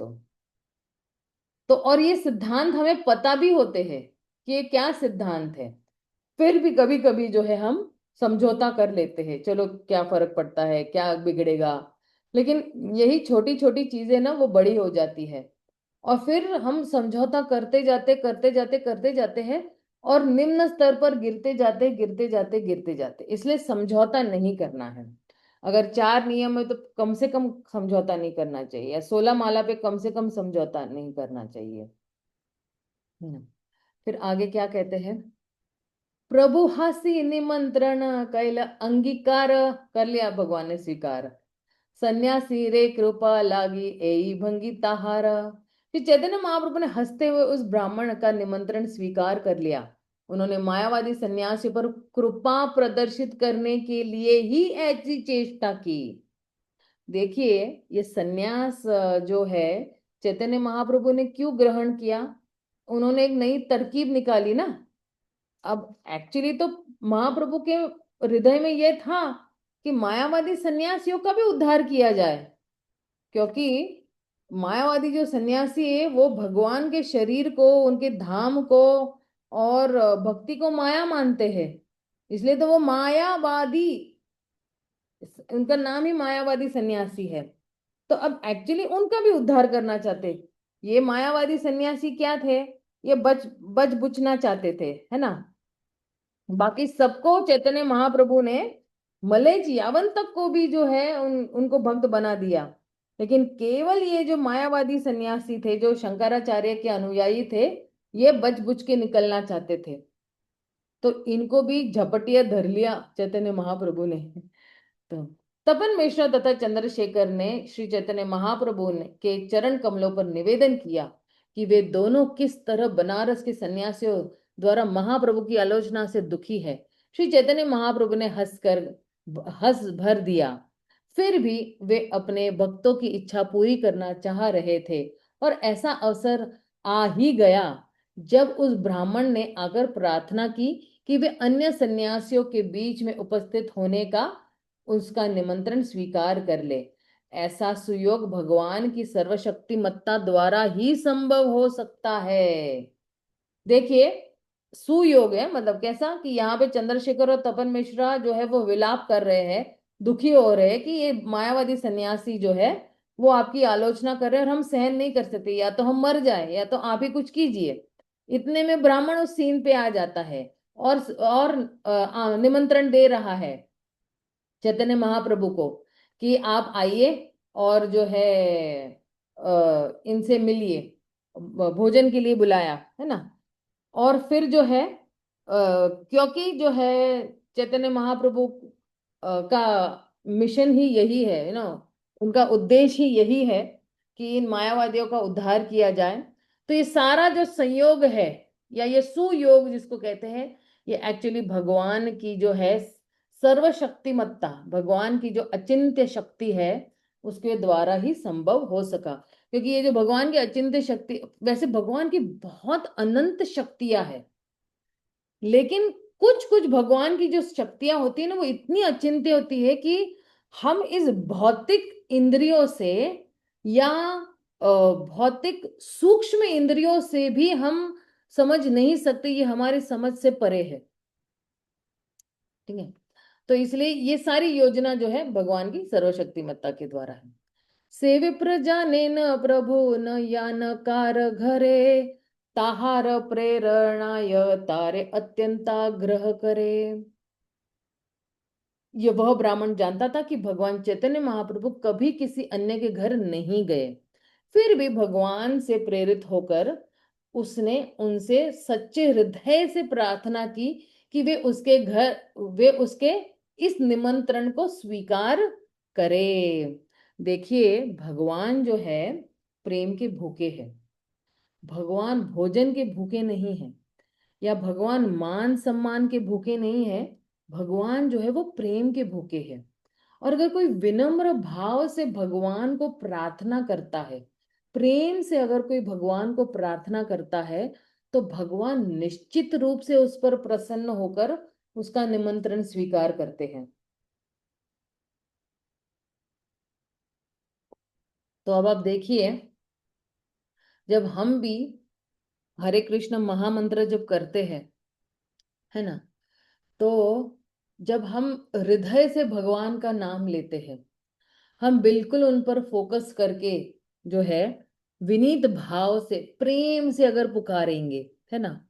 तो और ये सिद्धांत हमें पता भी होते हैं कि ये क्या सिद्धांत है, फिर भी कभी कभी जो है हम समझौता कर लेते हैं, चलो क्या फर्क पड़ता है, क्या बिगड़ेगा। लेकिन यही छोटी छोटी चीजें ना वो बड़ी हो जाती है, और फिर हम समझौता करते जाते करते जाते करते जाते हैं, और निम्न स्तर पर गिरते जाते गिरते जाते गिरते जाते। इसलिए समझौता नहीं करना है। अगर 4 नियम है तो कम से कम समझौता नहीं करना चाहिए, या 16 माला पे कम से कम समझौता नहीं करना चाहिए। फिर आगे क्या कहते हैं? प्रभु हसी निमंत्रण कैल अंगीकार, कर लिया भगवान ने स्वीकार। सन्यासी रे कृपा लागी एई भंगी ताहारा। फिर चैतन्य महाप्रभु ने हंसते हुए उस ब्राह्मण का निमंत्रण स्वीकार कर लिया। उन्होंने मायावादी सन्यासी पर कृपा प्रदर्शित करने के लिए ही ऐसी चेष्टा की। देखिए, ये सन्यास जो है चैतन्य महाप्रभु ने क्यों ग्रहण किया? उन्होंने एक नई तरकीब निकाली ना। अब एक्चुअली तो महाप्रभु के हृदय में यह था कि मायावादी सन्यासियों का भी उद्धार किया जाए, क्योंकि मायावादी जो सन्यासी है वो भगवान के शरीर को, उनके धाम को और भक्ति को माया मानते हैं, इसलिए तो वो मायावादी, उनका नाम ही मायावादी सन्यासी है। तो अब एक्चुअली उनका भी उद्धार करना चाहते, ये मायावादी सन्यासी क्या थे? ये बच बच बुचना चाहते थे, है ना। बाकी सबको चैतन्य महाप्रभु ने, मलेच यावन तक को भी जो है उनको भक्त बना दिया। लेकिन केवल ये जो मायावादी सन्यासी थे, जो शंकराचार्य के अनुयायी थे, ये बच बुच के निकलना चाहते थे। तो इनको भी झपटिया धर लिया चैतन्य महाप्रभु ने। तो तपन मिश्रा तथा चंद्रशेखर ने श्री चैतन्य महाप्रभु ने के चरण कमलों पर निवेदन किया कि वे दोनों किस तरह बनारस के सन्यासियों द्वारा महाप्रभु की आलोचना से दुखी है। श्री चैतन्य महाप्रभु ने हंस भर दिया। फिर भी वे अपने भक्तों की इच्छा पूरी करना चाह रहे थे, और ऐसा अवसर आ ही गया जब उस ब्राह्मण ने आकर प्रार्थना की कि वे अन्य सन्यासियों के बीच में उपस्थित होने का उसका निमंत्रण स्वीकार कर ले। ऐसा सुयोग भगवान की सर्वशक्तिमत्ता द्वारा ही संभव हो सकता है। देखिए, सुयोग है मतलब कैसा कि यहाँ पे चंद्रशेखर और तपन मिश्रा जो है वो विलाप कर रहे हैं, दुखी हो रहे हैं कि ये मायावादी सन्यासी जो है वो आपकी आलोचना कर रहे हैं और हम सहन नहीं कर सकते, या तो हम मर जाए या तो आप ही कुछ कीजिए। इतने में ब्राह्मण उस सीन पे आ जाता है और निमंत्रण दे रहा है चैतन्य महाप्रभु को कि आप आइए और जो है इनसे मिलिए, भोजन के लिए बुलाया, है ना। और फिर जो है क्योंकि जो है चैतन्य महाप्रभु का मिशन ही यही है, उनका उद्देश्य ही यही है कि इन मायावादियों का उद्धार किया जाए। तो ये सारा जो संयोग है या ये सुयोग जिसको कहते हैं, ये एक्चुअली भगवान की जो है सर्वशक्तिमत्ता, भगवान की जो अचिंत्य शक्ति है उसके द्वारा ही संभव हो सका। क्योंकि ये जो भगवान की अचिंत्य शक्ति, वैसे भगवान की बहुत अनंत शक्तियां हैं, लेकिन कुछ कुछ भगवान की जो शक्तियां होती है ना वो इतनी अचिंत्य होती है कि हम इस भौतिक इंद्रियों से या भौतिक सूक्ष्म इंद्रियों से भी हम समझ नहीं सकते, ये हमारी समझ से परे है। ठीक है। तो इसलिए ये सारी योजना जो है भगवान की सर्वशक्तिमत्ता के द्वारा है। से विप्र जाने न प्रभु न यान कार घरे, ताहार प्रेरणाय तारे अत्यंताग्रह करे। ये वह ब्राह्मण जानता था कि भगवान चैतन्य महाप्रभु कभी किसी अन्य के घर नहीं गए, फिर भी भगवान से प्रेरित होकर उसने उनसे सच्चे हृदय से प्रार्थना की कि वे उसके इस निमंत्रण को स्वीकार करे। देखिए, भगवान जो है प्रेम के भूखे हैं। भगवान भोजन के भूखे नहीं है, या भगवान मान सम्मान के भूखे नहीं है। भगवान जो है वो प्रेम के भूखे है। और अगर कोई विनम्र भाव से भगवान को प्रार्थना करता है, प्रेम से अगर कोई भगवान को प्रार्थना करता है, तो भगवान निश्चित रूप से उस पर प्रसन्न होकर उसका निमंत्रण स्वीकार करते हैं। तो अब आप देखिए, जब हम भी हरे कृष्ण महामंत्र जब करते हैं, है ना, तो जब हम हृदय से भगवान का नाम लेते हैं, हम बिल्कुल उन पर फोकस करके जो है विनीत भाव से प्रेम से अगर पुकारेंगे, है ना,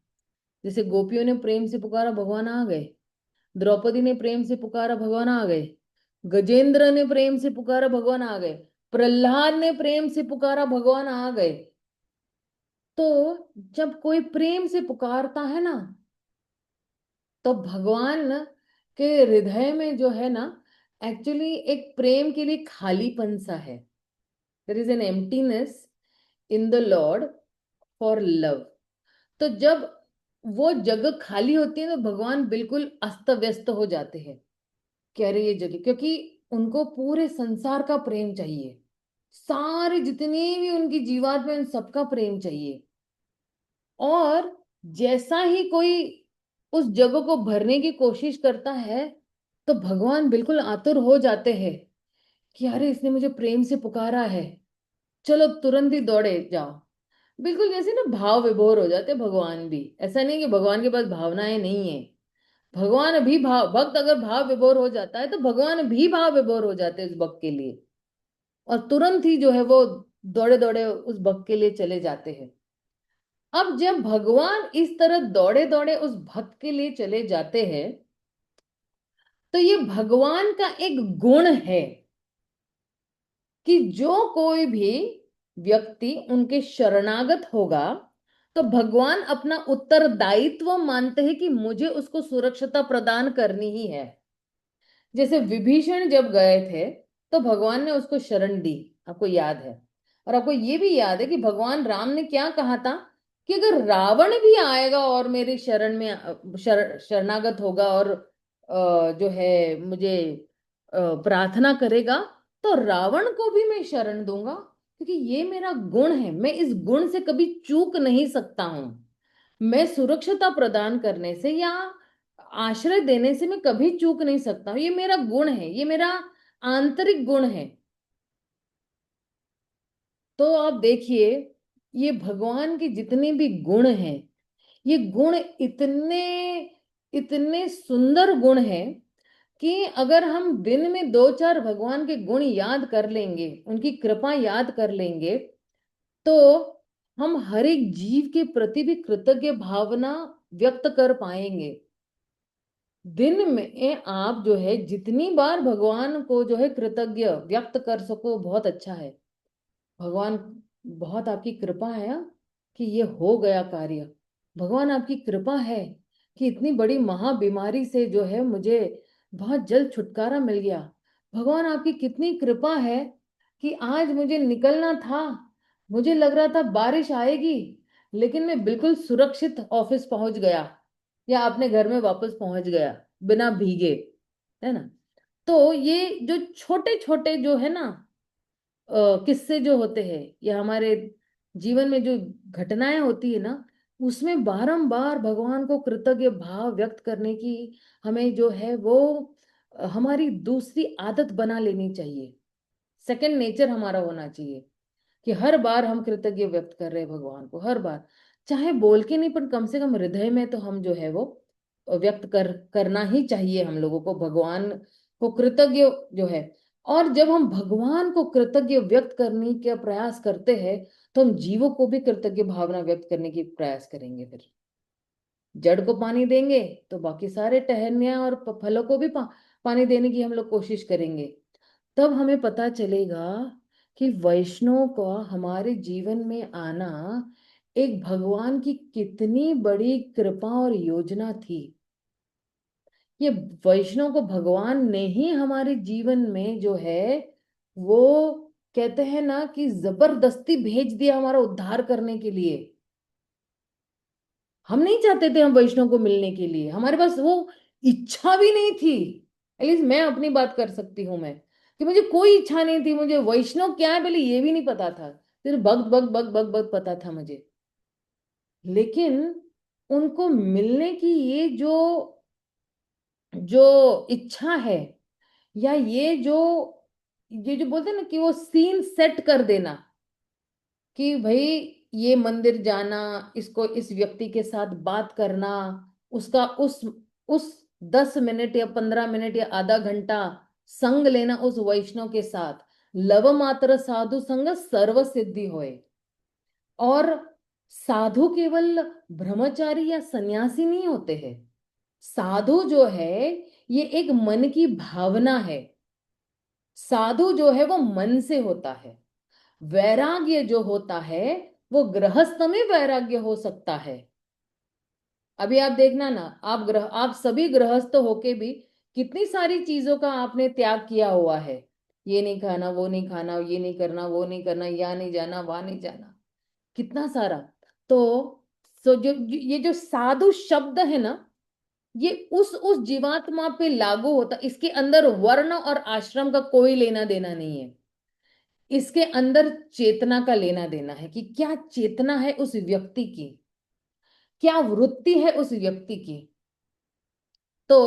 जैसे गोपियों ने प्रेम से पुकारा भगवान आ गए, द्रौपदी ने प्रेम से पुकारा भगवान आ गए, गजेंद्र ने प्रेम से पुकारा भगवान आ गए, प्रहलाद ने प्रेम से पुकारा भगवान आ गए। तो जब कोई प्रेम से पुकारता है ना, तो भगवान के हृदय में जो है ना, एक्चुअली एक प्रेम के लिए खालीपन सा है। There is an emptiness in the lord for love. तो जब वो जगह खाली होती है तो भगवान बिल्कुल अस्त व्यस्त हो जाते हैं कि अरे ये जगह, क्योंकि उनको पूरे संसार का प्रेम चाहिए, सारे जितने भी उनकी जीवात्मा में उन सबका प्रेम चाहिए। और जैसा ही कोई उस जगह को भरने की कोशिश करता है, तो भगवान बिल्कुल आतुर हो जाते हैं कि अरे इसने मुझे प्रेम से पुकारा है, चलो तुरंत ही दौड़े जाओ। बिल्कुल जैसे ना भाव विभोर हो जाते हैं भगवान भी। ऐसा नहीं कि भगवान के पास भावनाएं नहीं है, भगवान भी भाव, भक्त अगर भाव विभोर हो जाता है तो भगवान भी भाव विभोर हो जाते हैं उस भक्त के लिए, और तुरंत ही जो है वो दौड़े दौड़े उस भक्त के लिए चले जाते हैं। अब जब भगवान इस तरह दौड़े दौड़े उस भक्त के लिए चले जाते हैं, तो ये भगवान का एक गुण है कि जो कोई भी व्यक्ति उनके शरणागत होगा, तो भगवान अपना उत्तरदायित्व मानते हैं कि मुझे उसको सुरक्षित प्रदान करनी ही है। जैसे विभीषण जब गए थे, तो भगवान ने उसको शरण दी, आपको याद है। और आपको ये भी याद है कि भगवान राम ने क्या कहा था, कि अगर रावण भी आएगा और मेरी शरण में शरणागत होगा और जो है मुझे प्रार्थना करेगा, तो रावण को भी मैं शरण दूंगा, क्योंकि ये मेरा गुण है, मैं इस गुण से कभी चूक नहीं सकता हूं। मैं सुरक्षिता प्रदान करने से या आश्रय देने से मैं कभी चूक नहीं सकता हूं, ये मेरा गुण है, ये मेरा आंतरिक गुण है। तो आप देखिए, ये भगवान के जितने भी गुण हैं, ये गुण इतने इतने सुंदर गुण हैं कि अगर हम दिन में दो चार भगवान के गुण याद कर लेंगे, उनकी कृपा याद कर लेंगे, तो हम हर एक जीव के प्रति भी कृतज्ञ भावना व्यक्त कर पाएंगे। दिन में आप जो है जितनी बार भगवान को जो है कृतज्ञ व्यक्त कर सको, बहुत अच्छा है। भगवान, बहुत आपकी कृपा है कि ये हो गया कार्य। भगवान, आपकी कृपा है कि इतनी बड़ी महाबीमारी से जो है मुझे बहुत जल्द छुटकारा मिल गया। भगवान, आपकी कितनी कृपा है कि आज मुझे निकलना था, मुझे लग रहा था बारिश आएगी, लेकिन मैं बिल्कुल सुरक्षित ऑफिस पहुंच गया या अपने घर में वापस पहुंच गया बिना भीगे, है ना। तो ये जो छोटे छोटे जो है ना किस्से जो होते हैं, या हमारे जीवन में जो घटनाएं होती है ना, उसमें बारंबार भगवान को कृतज्ञ भाव व्यक्त करने की हमें जो है वो हमारी दूसरी आदत बना लेनी चाहिए। सेकंड नेचर हमारा होना चाहिए कि हर बार हम कृतज्ञ व्यक्त कर रहे हैं भगवान को, हर बार, चाहे बोल के नहीं पर कम से कम हृदय में तो हम जो है वो व्यक्त करना ही चाहिए हम लोगों को भगवान को कृतज्ञ जो है। और जब हम भगवान को कृतज्ञ व्यक्त करने का प्रयास करते हैं, तो हम जीवों को भी कृतज्ञ भावना व्यक्त करने की प्रयास करेंगे। फिर जड़ को पानी देंगे, तो बाकी सारे टहनियाँ और फलों को भी पानी देने की हम लोग कोशिश करेंगे। तब हमें पता चलेगा कि वैष्णव का हमारे जीवन में आना एक भगवान की कितनी बड़ी कृपा और योजना थी। ये वैष्णव को भगवान ने ही हमारे जीवन में जो है वो, कहते हैं ना कि जबरदस्ती भेज दिया हमारा उद्धार करने के लिए। हम नहीं चाहते थे हम वैष्णव को मिलने के लिए, हमारे पास वो इच्छा भी नहीं थी। एटलीस्ट मैं अपनी बात कर सकती हूँ मैं, कि मुझे कोई इच्छा नहीं थी, मुझे वैष्णव क्या है पहले ये भी नहीं पता था, सिर्फ भक्त भक्त भक्त भक्त भक्त पता था मुझे। लेकिन उनको मिलने की ये जो इच्छा है, या ये जो बोलते हैं ना कि वो सीन सेट कर देना, कि भाई ये मंदिर जाना, इसको इस व्यक्ति के साथ बात करना, उसका उस 10 मिनट या 15 मिनट या आधा घंटा संग लेना उस वैष्णव के साथ, लव मात्र साधु संग सर्व सिद्धि होए। और साधु केवल ब्रह्मचारी या सन्यासी नहीं होते हैं। साधु जो है ये एक मन की भावना है। साधु जो है वो मन से होता है। वैराग्य जो होता है वो गृहस्थ में वैराग्य हो सकता है। अभी आप देखना ना, आप सभी गृहस्थ होके भी कितनी सारी चीजों का आपने त्याग किया हुआ है। ये नहीं खाना, वो नहीं खाना, ये नहीं करना, वो नहीं करना, यहाँ नहीं जाना, वहां नहीं जाना, कितना सारा। तो ये जो साधु शब्द है ना, ये उस जीवात्मा पे लागू होता, इसके अंदर वर्ण और आश्रम का कोई लेना देना नहीं है। इसके अंदर चेतना का लेना देना है, कि क्या चेतना है उस व्यक्ति की, क्या वृत्ति है उस व्यक्ति की। तो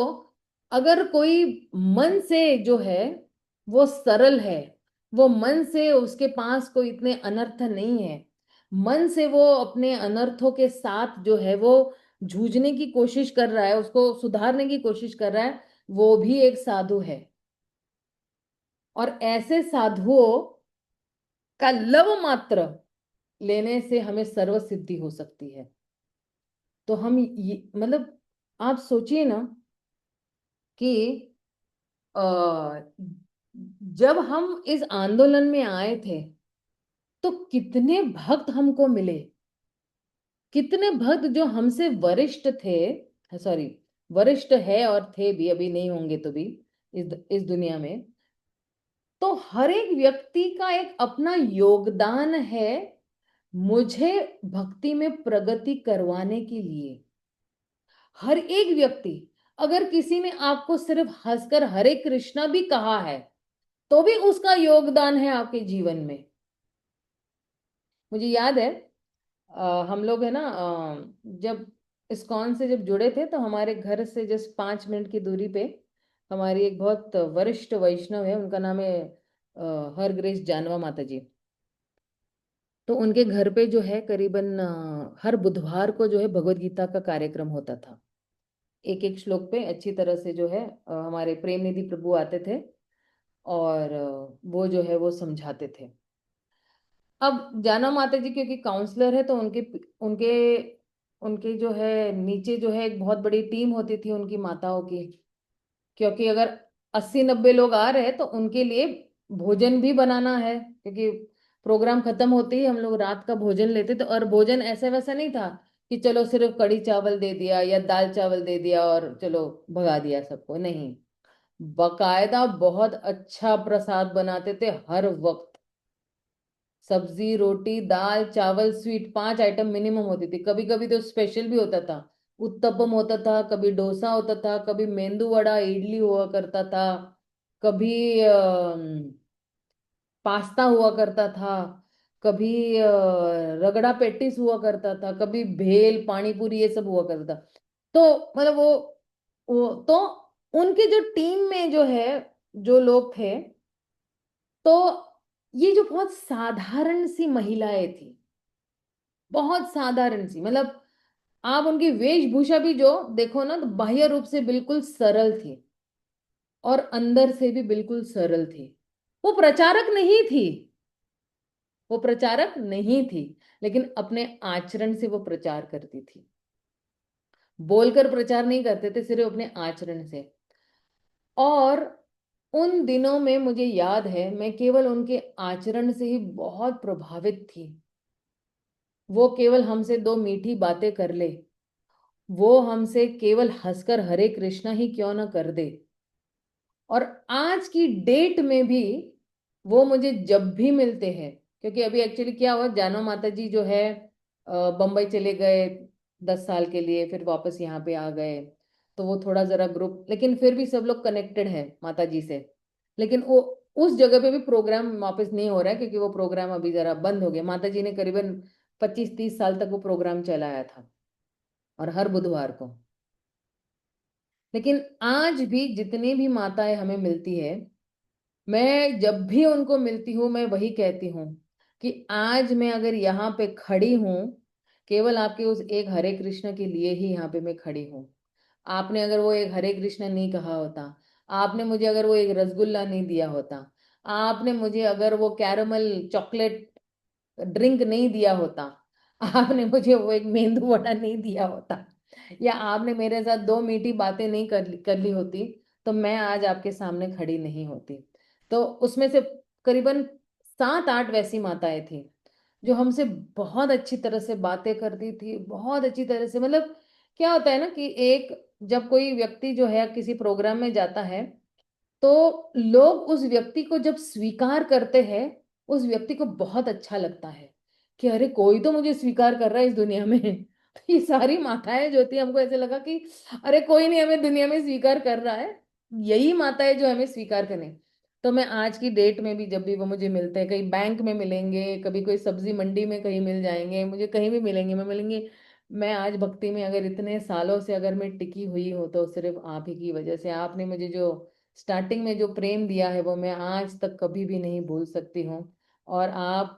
अगर कोई मन से जो है वो सरल है, वो मन से उसके पास कोई इतने अनर्थ नहीं है, मन से वो अपने अनर्थों के साथ जो है वो जूझने की कोशिश कर रहा है, उसको सुधारने की कोशिश कर रहा है, वो भी एक साधु है। और ऐसे साधुओं का लव मात्र लेने से हमें सर्व सिद्धि हो सकती है। तो हम ये मतलब आप सोचिए ना कि अ, जब हम इस आंदोलन में आए थे तो कितने भक्त हमको मिले, कितने भक्त जो हमसे वरिष्ठ थे, सॉरी, वरिष्ठ है और थे भी, अभी नहीं होंगे तो भी इस दुनिया में। तो हर एक व्यक्ति का एक अपना योगदान है मुझे भक्ति में प्रगति करवाने के लिए। हर एक व्यक्ति, अगर किसी ने आपको सिर्फ हंसकर हरे कृष्णा भी कहा है तो भी उसका योगदान है आपके जीवन में। मुझे याद है हम लोग है ना, जब इस्कॉन से जब जुड़े थे तो हमारे घर से जस्ट 5 मिनट की दूरी पे हमारी एक बहुत वरिष्ठ वैष्णव है, उनका नाम है हर ग्रेस जानवा माता जी। तो उनके घर पे जो है करीबन हर बुधवार को जो है भगवत गीता का कार्यक्रम होता था। एक एक श्लोक पे अच्छी तरह से जो है हमारे प्रेम निधि प्रभु आते थे और वो जो है वो समझाते थे। अब जाना माता जी क्योंकि काउंसलर है तो उनके उनके उनके जो है नीचे जो है एक बहुत बड़ी टीम होती थी उनकी माताओं की। क्योंकि अगर 80-90 लोग आ रहे हैं तो उनके लिए भोजन भी बनाना है, क्योंकि प्रोग्राम खत्म होते ही हम लोग रात का भोजन लेते थे। और भोजन ऐसा वैसा नहीं था कि चलो सिर्फ कड़ी चावल दे दिया या दाल चावल दे दिया और चलो भगा दिया सबको, नहीं। बकायदा बहुत अच्छा प्रसाद बनाते थे हर वक्त। सब्जी रोटी दाल चावल स्वीट 5 आइटम मिनिमम होती थी, कभी कभी तो स्पेशल भी होता था। उत्तपम होता था, कभी डोसा होता था, कभी मेंदू वड़ा इडली हुआ करता था, कभी पास्ता हुआ करता था, कभी रगड़ा पेटिस हुआ करता था, कभी भेल पानी पूरी ये सब हुआ करता था। तो मतलब वो तो उनके जो टीम में जो है जो लोग थे, तो ये जो बहुत साधारण सी महिलाएं थी, बहुत साधारण सी, मतलब आप उनकी वेशभूषा भी जो देखो ना तो बाह्य रूप से बिल्कुल सरल थी और अंदर से भी बिल्कुल सरल थी। वो प्रचारक नहीं थी, वो प्रचारक नहीं थी, लेकिन अपने आचरण से वो प्रचार करती थी। बोलकर प्रचार नहीं करते थे, सिर्फ अपने आचरण से। और उन दिनों में मुझे याद है मैं केवल उनके आचरण से ही बहुत प्रभावित थी। वो केवल हमसे दो मीठी बातें कर ले, वो हमसे केवल हंसकर हरे कृष्णा ही क्यों ना कर दे, और आज की डेट में भी वो मुझे जब भी मिलते हैं, क्योंकि अभी एक्चुअली क्या हुआ, जानो माता जी जो है बम्बई चले गए 10 साल के लिए, फिर वापस यहाँ पे आ गए। तो वो थोड़ा जरा ग्रुप, लेकिन फिर भी सब लोग कनेक्टेड है माता जी से। लेकिन वो उस जगह पे भी प्रोग्राम वापस नहीं हो रहा है, क्योंकि वो प्रोग्राम अभी जरा बंद हो गया। माता जी ने करीबन 25-30 साल तक वो प्रोग्राम चलाया था, और हर बुधवार को। लेकिन आज भी जितनी भी माताएं हमें मिलती है, मैं जब भी उनको मिलती हूँ मैं वही कहती हूँ कि आज मैं अगर यहाँ पे खड़ी हूँ, केवल आपके उस एक हरे कृष्ण के लिए ही यहाँ पे मैं खड़ी हूँ। आपने अगर वो एक हरे कृष्ण नहीं कहा होता, आपने मुझे अगर वो एक रसगुल्ला नहीं दिया होता, आपने मुझे अगर वो कैरमल चॉकलेट ड्रिंक नहीं दिया होता, आपने मुझे वो एक मेंदू वड़ा नहीं दिया होता, या आपने मेरे साथ दो मीठी बातें नहीं कर ली होती, तो मैं आज आपके सामने खड़ी नहीं होती। तो उसमें से करीबन 7-8 वैसी माताएं थी जो हमसे बहुत अच्छी तरह से बातें करती थी, बहुत अच्छी तरह से। मतलब क्या होता है ना कि एक, जब कोई व्यक्ति जो है किसी प्रोग्राम में जाता है तो लोग उस व्यक्ति को जब स्वीकार करते हैं, उस व्यक्ति को बहुत अच्छा लगता है कि अरे कोई तो मुझे स्वीकार कर रहा है इस दुनिया में। तो ये सारी माताएं जो थी, हमको ऐसे लगा कि अरे कोई नहीं हमें दुनिया में स्वीकार कर रहा है, यही माताएं जो हमें स्वीकार करें। तो मैं आज की डेट में भी जब भी वो मुझे मिलते हैं, कहीं बैंक में मिलेंगे, कभी कोई सब्जी मंडी में कहीं मिल जाएंगे, मुझे कहीं भी मिलेंगे, मैं मिलेंगे। मैं आज भक्ति में अगर इतने सालों से अगर मैं टिकी हुई हूँ तो सिर्फ आप ही की वजह से। आपने मुझे जो स्टार्टिंग में जो प्रेम दिया है वो मैं आज तक कभी भी नहीं भूल सकती हूँ। और आप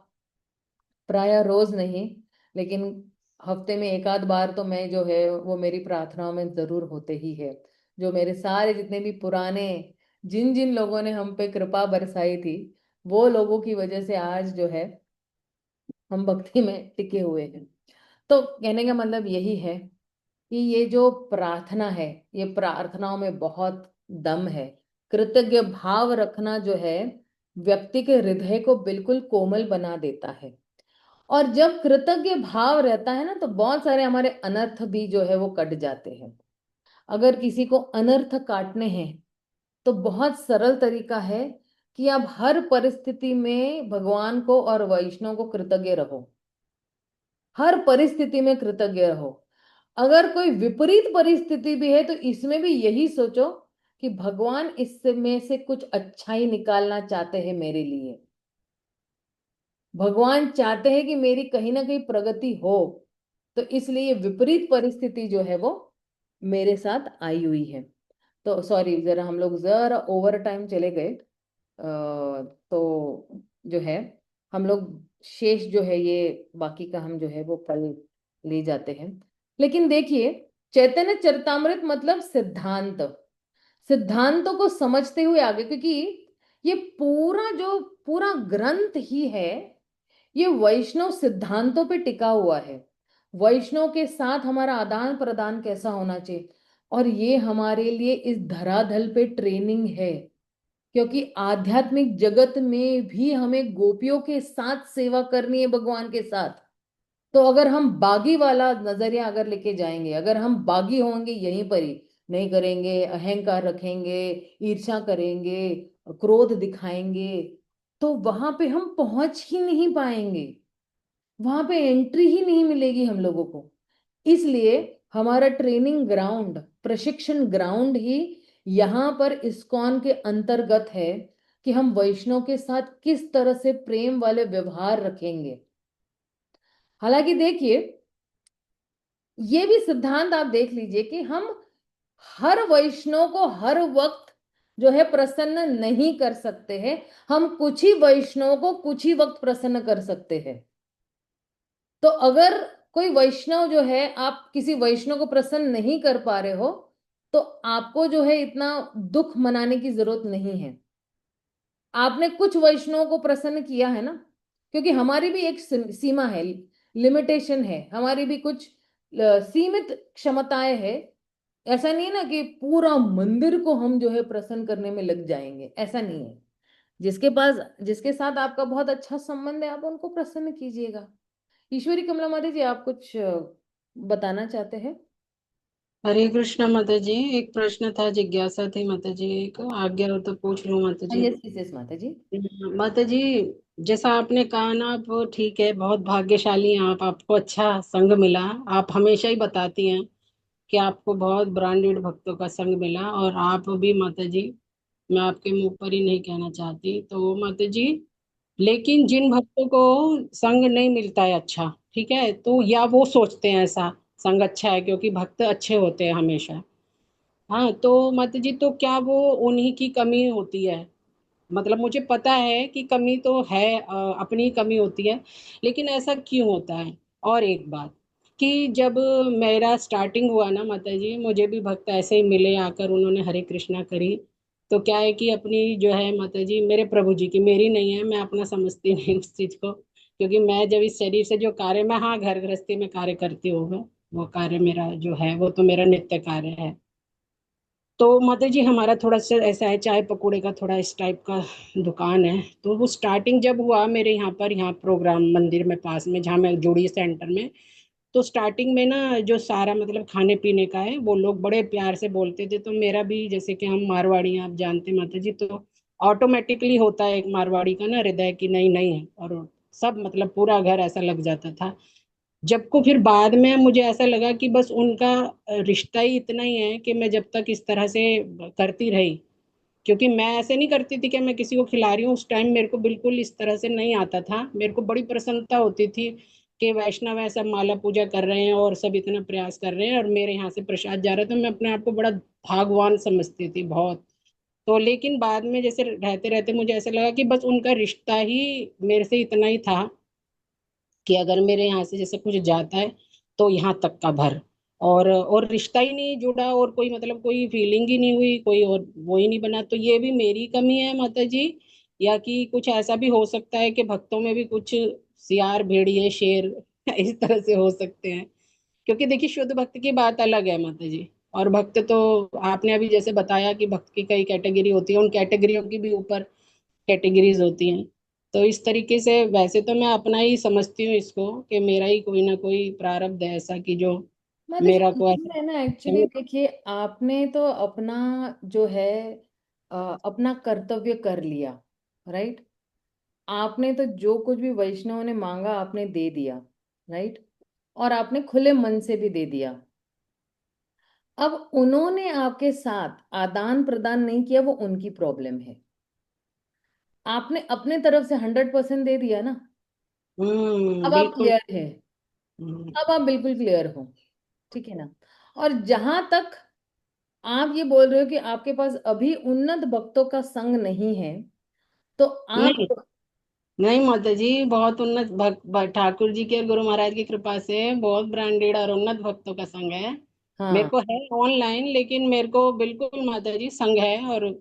प्राय रोज नहीं, लेकिन हफ्ते में एक आध बार तो मैं जो है वो मेरी प्रार्थनाओं में जरूर होते ही है। जो मेरे सारे जितने भी पुराने, जिन जिन लोगों ने हम पे कृपा बरसाई थी, वो लोगों की वजह से आज जो है हम भक्ति में टिके हुए हैं। तो कहने का मतलब यही है कि ये जो प्रार्थना है, ये प्रार्थनाओं में बहुत दम है। कृतज्ञ भाव रखना जो है व्यक्ति के हृदय को बिल्कुल कोमल बना देता है। और जब कृतज्ञ भाव रहता है ना, तो बहुत सारे हमारे अनर्थ भी जो है वो कट जाते हैं। अगर किसी को अनर्थ काटने हैं तो बहुत सरल तरीका है कि आप हर परिस्थिति में भगवान को और वैष्णव को कृतज्ञ रहो। हर परिस्थिति में कृतज्ञ रहो। अगर कोई विपरीत परिस्थिति भी है तो इसमें भी यही सोचो कि भगवान इसमें से कुछ अच्छा ही निकालना चाहते हैं मेरे लिए। भगवान चाहते हैं कि मेरी कहीं ना कहीं प्रगति हो। तो इसलिए ये विपरीत परिस्थिति जो है वो मेरे साथ आई हुई है। तो सॉरी, जरा हम लोग जरा ओवर टाइम चले गए। तो जो है हम लोग शेष जो है ये बाकी का हम जो है वो कल ले जाते हैं। लेकिन देखिए, चैतन्य चरितमृत मतलब सिद्धांत, सिद्धांतों को समझते हुए आगे, क्योंकि ये पूरा जो पूरा ग्रंथ ही है ये वैष्णव सिद्धांतों पे टिका हुआ है। वैष्णव के साथ हमारा आदान प्रदान कैसा होना चाहिए, और ये हमारे लिए इस धरातल पे ट्रेनिंग है। क्योंकि आध्यात्मिक जगत में भी हमें गोपियों के साथ सेवा करनी है, भगवान के साथ। तो अगर हम बागी वाला नजरिया अगर लेके जाएंगे, अगर हम बागी होंगे यहीं पर ही, नहीं करेंगे, अहंकार रखेंगे, ईर्ष्या करेंगे, क्रोध दिखाएंगे, तो वहां पे हम पहुंच ही नहीं पाएंगे। वहां पे एंट्री ही नहीं मिलेगी हम लोगों को। इसलिए हमारा ट्रेनिंग ग्राउंड, प्रशिक्षण ग्राउंड ही यहाँ पर इस्कॉन के अंतर्गत है कि हम वैष्णव के साथ किस तरह से प्रेम वाले व्यवहार रखेंगे। हालांकि देखिए, ये भी सिद्धांत आप देख लीजिए कि हम हर वैष्णव को हर वक्त जो है प्रसन्न नहीं कर सकते हैं। हम कुछ ही वैष्णव को कुछ ही वक्त प्रसन्न कर सकते हैं। तो अगर कोई वैष्णव जो है, आप किसी वैष्णव को प्रसन्न नहीं कर पा रहे हो, तो आपको जो है इतना दुख मनाने की जरूरत नहीं है। आपने कुछ वैष्णव को प्रसन्न किया है ना, क्योंकि हमारी भी एक सीमा है, लिमिटेशन है, हमारी भी कुछ सीमित क्षमताएं है। ऐसा नहीं है ना कि पूरा मंदिर को हम जो है प्रसन्न करने में लग जाएंगे, ऐसा नहीं है। जिसके पास, जिसके साथ आपका बहुत अच्छा संबंध है, आप उनको प्रसन्न कीजिएगा। ईश्वरी कमला माता जी, आप कुछ बताना चाहते हैं? हरे कृष्णा माता जी। एक प्रश्न था, जिज्ञासा थी माता जी, एक आज्ञा हो तो पूछ लूं माता हाँ, जी। यस यस यस माता जी। माता जी, जैसा आपने कहा ना, आप ठीक है, बहुत भाग्यशाली हैं आप, आपको अच्छा संग मिला। आप हमेशा ही बताती हैं कि आपको बहुत ब्रांडेड भक्तों का संग मिला, और आप भी माता जी, मैं आपके मुंह पर ही नहीं कहना चाहती तो माता जी। लेकिन जिन भक्तों को संग नहीं मिलता है अच्छा, ठीक है, तो या वो सोचते हैं ऐसा संग अच्छा है क्योंकि भक्त अच्छे होते हैं हमेशा। हाँ, तो माता जी, तो क्या वो उन्हीं की कमी होती है? मतलब मुझे पता है कि कमी तो है, अपनी कमी होती है, लेकिन ऐसा क्यों होता है? और एक बात, कि जब मेरा स्टार्टिंग हुआ ना माता जी, मुझे भी भक्त ऐसे ही मिले आकर, उन्होंने हरे कृष्णा करी। तो क्या है कि अपनी जो है माता जी, मेरे प्रभु जी की, मेरी नहीं है, मैं अपना समझती नहीं उस चीज को, क्योंकि मैं जब इस शरीर से जो कार्य, मैं हाँ घर गृहस्थी में कार्य करती हूँ, वो कार्य मेरा जो है वो तो मेरा नित्य कार्य है। तो माता जी, हमारा थोड़ा सा ऐसा है, चाय पकौड़े का थोड़ा इस टाइप का दुकान है। तो वो स्टार्टिंग जब हुआ मेरे यहाँ पर, यहाँ प्रोग्राम मंदिर में पास में जहाँ मैं जुड़ी सेंटर में, तो स्टार्टिंग में ना जो सारा मतलब खाने पीने का है, वो लोग बड़े प्यार से बोलते थे। तो मेरा भी, जैसे कि हम मारवाड़ी हैं, आप जानते हैं माता जी, तो ऑटोमेटिकली होता है एक मारवाड़ी का ना हृदय की, नहीं नहीं है, और सब मतलब पूरा घर ऐसा लग जाता था। जब को फिर बाद में मुझे ऐसा लगा कि बस उनका रिश्ता ही इतना ही है कि मैं जब तक इस तरह से करती रही, क्योंकि मैं ऐसे नहीं करती थी कि मैं किसी को खिला रही हूँ, उस टाइम मेरे को बिल्कुल इस तरह से नहीं आता था। मेरे को बड़ी प्रसन्नता होती थी कि वैष्णव है, सब माला पूजा कर रहे हैं और सब इतना प्रयास कर रहे हैं और मेरे यहाँ से प्रसाद जा रहा है, तो मैं अपने आप को बड़ा भागवान समझती थी बहुत। तो लेकिन बाद में जैसे रहते रहते मुझे ऐसा लगा कि बस उनका रिश्ता ही मेरे से इतना ही था कि अगर मेरे यहाँ से जैसे कुछ जाता है तो यहाँ तक का भर, और रिश्ता ही नहीं जुड़ा, और कोई मतलब कोई फीलिंग ही नहीं हुई, कोई और वो ही नहीं बना। तो ये भी मेरी कमी है माता जी, या कि कुछ ऐसा भी हो सकता है कि भक्तों में भी कुछ सियार भेड़िए शेर इस तरह से हो सकते हैं? क्योंकि देखिए शुद्ध भक्त की बात अलग है माता जी। और भक्त तो आपने अभी जैसे बताया कि भक्त की कई कैटेगरी होती है, उन कैटेगरियों की भी ऊपर कैटेगरीज होती हैं। तो इस तरीके से वैसे तो मैं अपना ही समझती हूँ इसको, कि मेरा ही कोई ना कोई प्रारब्ध है ऐसा कि जो मतलब मेरा को ऐसा इसमें ना एक्चुअली देखिए, आपने तो अपना जो है अपना कर्तव्य कर लिया, राइट। आपने तो जो कुछ भी वैष्णव ने मांगा आपने दे दिया, राइट। और आपने खुले मन से भी दे दिया। अब उन्होंने आपके साथ आदान प्रदान नहीं किया, वो उनकी प्रॉब्लम है। आपने अपने तरफ से 100% दे दिया ना। अब आप बिल्कुल। क्लियर है। हम्म, अब आप बिल्कुल क्लियर हो, ठीक है ना। और जहां तक आप ये बोल रहे हो कि आपके पास अभी उन्नत भक्तों का संग नहीं है, तो आप। नहीं नहीं माता जी, बहुत उन्नत ठाकुर जी के गुरु महाराज की कृपा से बहुत ब्रांडेड और उन्नत भक्तों का संग है। मेरे हाँ, को है ऑनलाइन, लेकिन मेरे को बिल्कुल माता जी संग है। और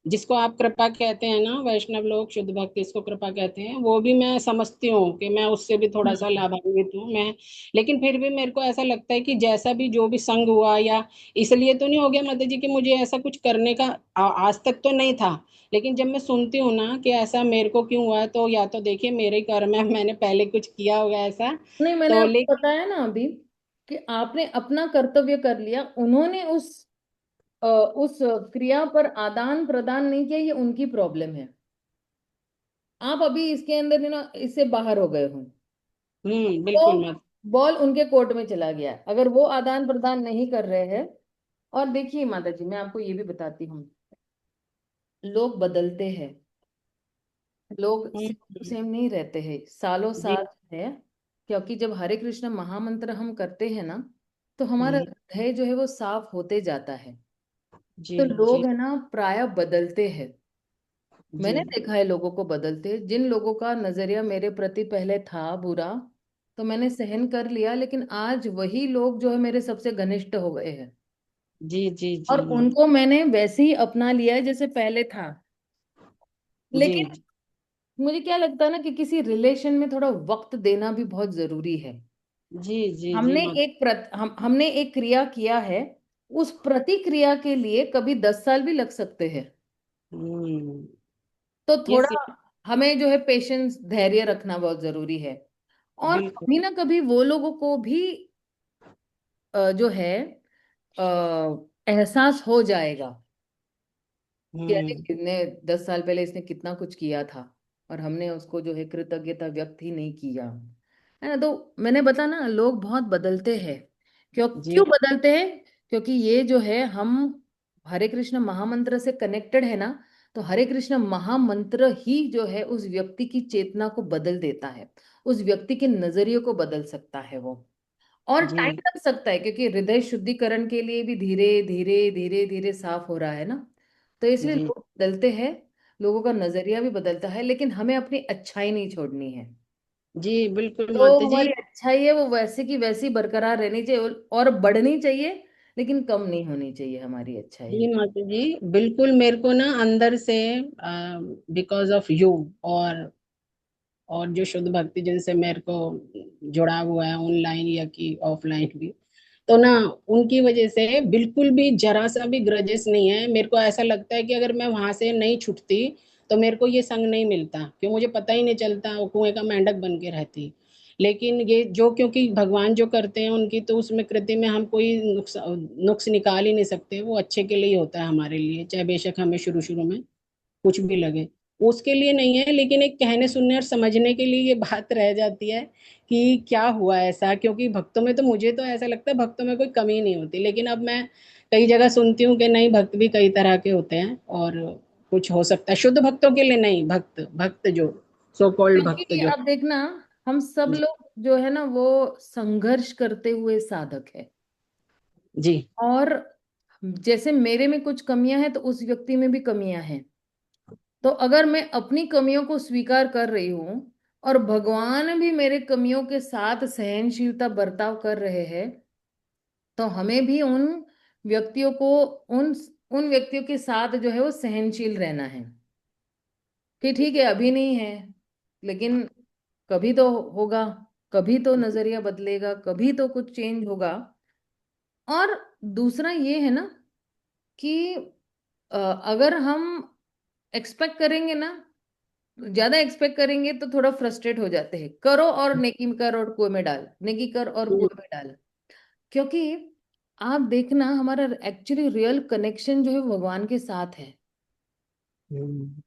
जिसको आप कृपा कहते हैं ना, वैष्णव लोग शुद्ध भक्त इसको कृपा कहते हैं, वो भी मैं समझती हूँ कि मैं उससे भी थोड़ा सा हम्म। लाभान्वित हूँ मैं। लेकिन फिर भी मेरे को ऐसा लगता है कि जैसा भी जो भी संग हुआ, या इसलिए तो नहीं हो गया माता जी कि मुझे ऐसा कुछ करने का आज तक तो नहीं था। लेकिन जब मैं सुनती हूँ ना कि ऐसा मेरे को क्यों हुआ, तो या तो देखिए मेरे ही कर्म है, मैंने पहले कुछ किया होगा ऐसा। नहीं, मैंने तो आपको लेकिन बताया ना अभी कि आपने अपना कर्तव्य कर लिया, उन्होंने उस क्रिया पर आदान प्रदान नहीं किया, ये उनकी प्रॉब्लम है। आप अभी इसके अंदर ना इससे बाहर हो गए हो, तो बिल्कुल मत। बॉल उनके कोर्ट में चला गया है, अगर वो आदान प्रदान नहीं कर रहे हैं। और देखिए माता जी, मैं आपको ये भी बताती हूँ, लोग बदलते हैं। लोग हम्म सेम सेम नहीं रहते हैं सालों जी साल है। क्योंकि जब हरे कृष्ण महामंत्र हम करते हैं ना, तो हमारा हम्म, हृदय जो है वो साफ होते जाता है। जी तो जी लोग है ना प्राय बदलते हैं। जी मैंने देखा है लोगों को बदलते, जिन लोगों का नजरिया मेरे प्रति पहले था बुरा, तो मैंने सहन कर लिया, लेकिन आज वही लोग जो है मेरे सबसे घनिष्ठ हो गए हैं। जी जी जी और उनको मैंने वैसे ही अपना लिया है जैसे पहले था। जी लेकिन मुझे क्या लगता है ना कि किसी रिलेशन में थोड़ा वक्त देना भी बहुत जरूरी है। जी जी जी हमने मत। हमने एक क्रिया किया है, उस प्रतिक्रिया के लिए कभी 10 साल भी लग सकते हैं। हम्म तो यस। थोड़ा हमें जो है पेशेंस, धैर्य रखना बहुत जरूरी है। और बिल्कुल। कभी ना कभी वो लोगों को भी जो है अ, एहसास हो जाएगा कि अरे हम्म इसने 10 साल पहले इसने कितना कुछ किया था, और हमने उसको जो है कृतज्ञता व्यक्त ही नहीं किया, है ना। तो मैंने बता ना, लोग बहुत बदलते हैं। क्यों जी बदलते हैं? क्योंकि ये जो है हम हरे कृष्ण महामंत्र से कनेक्टेड है ना। तो हरे कृष्ण महामंत्र ही जो है उस व्यक्ति की चेतना को बदल देता है, उस व्यक्ति के नजरिए को बदल सकता है वो। और जी टाइम लग सकता है, क्योंकि हृदय शुद्धिकरण के लिए भी धीरे धीरे धीरे धीरे साफ हो रहा है ना। तो इसलिए जी लोग बदलते हैं, लोगों का नजरिया भी बदलता है, लेकिन हमें अपनी अच्छाई नहीं छोड़नी है। जी बिल्कुल तो माता जी। हमारी अच्छाई है वो वैसे की वैसी बरकरार रहनी चाहिए, और बढ़नी चाहिए, लेकिन कम नहीं होनी चाहिए हमारी अच्छाई। जी माता जी, बिल्कुल मेरे को ना अंदर से बिकॉज ऑफ यू, और और जो शुद्ध भक्ति जिनसे मेरे को जुड़ा हुआ है ऑनलाइन या कि ऑफलाइन भी, तो ना उनकी वजह से बिल्कुल भी जरा सा भी ग्रजेस नहीं है। मेरे को ऐसा लगता है कि अगर मैं वहां से नहीं छुटती तो मेरे को ये संग नहीं मिलता, क्यों मुझे पता ही नहीं चलता, वो कुएं का मेंढक बन के रहती। लेकिन ये जो, क्योंकि भगवान जो करते हैं उनकी तो उसमें कृति में हम कोई नुक्स नुक्स निकाल ही नहीं सकते, वो अच्छे के लिए ही होता है हमारे लिए, चाहे बेशक हमें शुरू शुरू में कुछ भी लगे। उसके लिए नहीं है, लेकिन एक कहने सुनने और समझने के लिए ये बात रह जाती है कि क्या हुआ ऐसा। क्योंकि भक्तों में तो मुझे तो ऐसा लगता है भक्तों में कोई कमी नहीं होती, लेकिन अब मैं कई जगह सुनती हूँ कि नहीं, भक्त भी कई तरह के होते हैं, और कुछ हो सकता है शुद्ध भक्तों के लिए नहीं, भक्त भक्त जो सो कॉल्ड भक्त क्योंकि जो। अब देखना, हम सब लोग जो है ना वो संघर्ष करते हुए साधक है। जी और जैसे मेरे में कुछ कमियां हैं, तो उस व्यक्ति में भी कमियां हैं। तो अगर मैं अपनी कमियों को स्वीकार कर रही हूं, और भगवान भी मेरे कमियों के साथ सहनशीलता बर्ताव कर रहे हैं, तो हमें भी व्यक्तियों को उन उन व्यक्तियों के साथ जो है वो सहनशील रहना है। कि ठीक है अभी नहीं है, लेकिन कभी तो होगा, कभी तो नजरिया बदलेगा, कभी तो कुछ चेंज होगा। और दूसरा ये है ना कि अगर हम एक्सपेक्ट करेंगे ना, ज्यादा एक्सपेक्ट करेंगे तो थोड़ा फ्रस्ट्रेट हो जाते हैं। करो और नेकी कर और कुएं में डाल, नेकी कर और कुएं में डाल। क्योंकि आप देखना हमारा एक्चुअली रियल कनेक्शन जो है वो भगवान के साथ है। हम्म,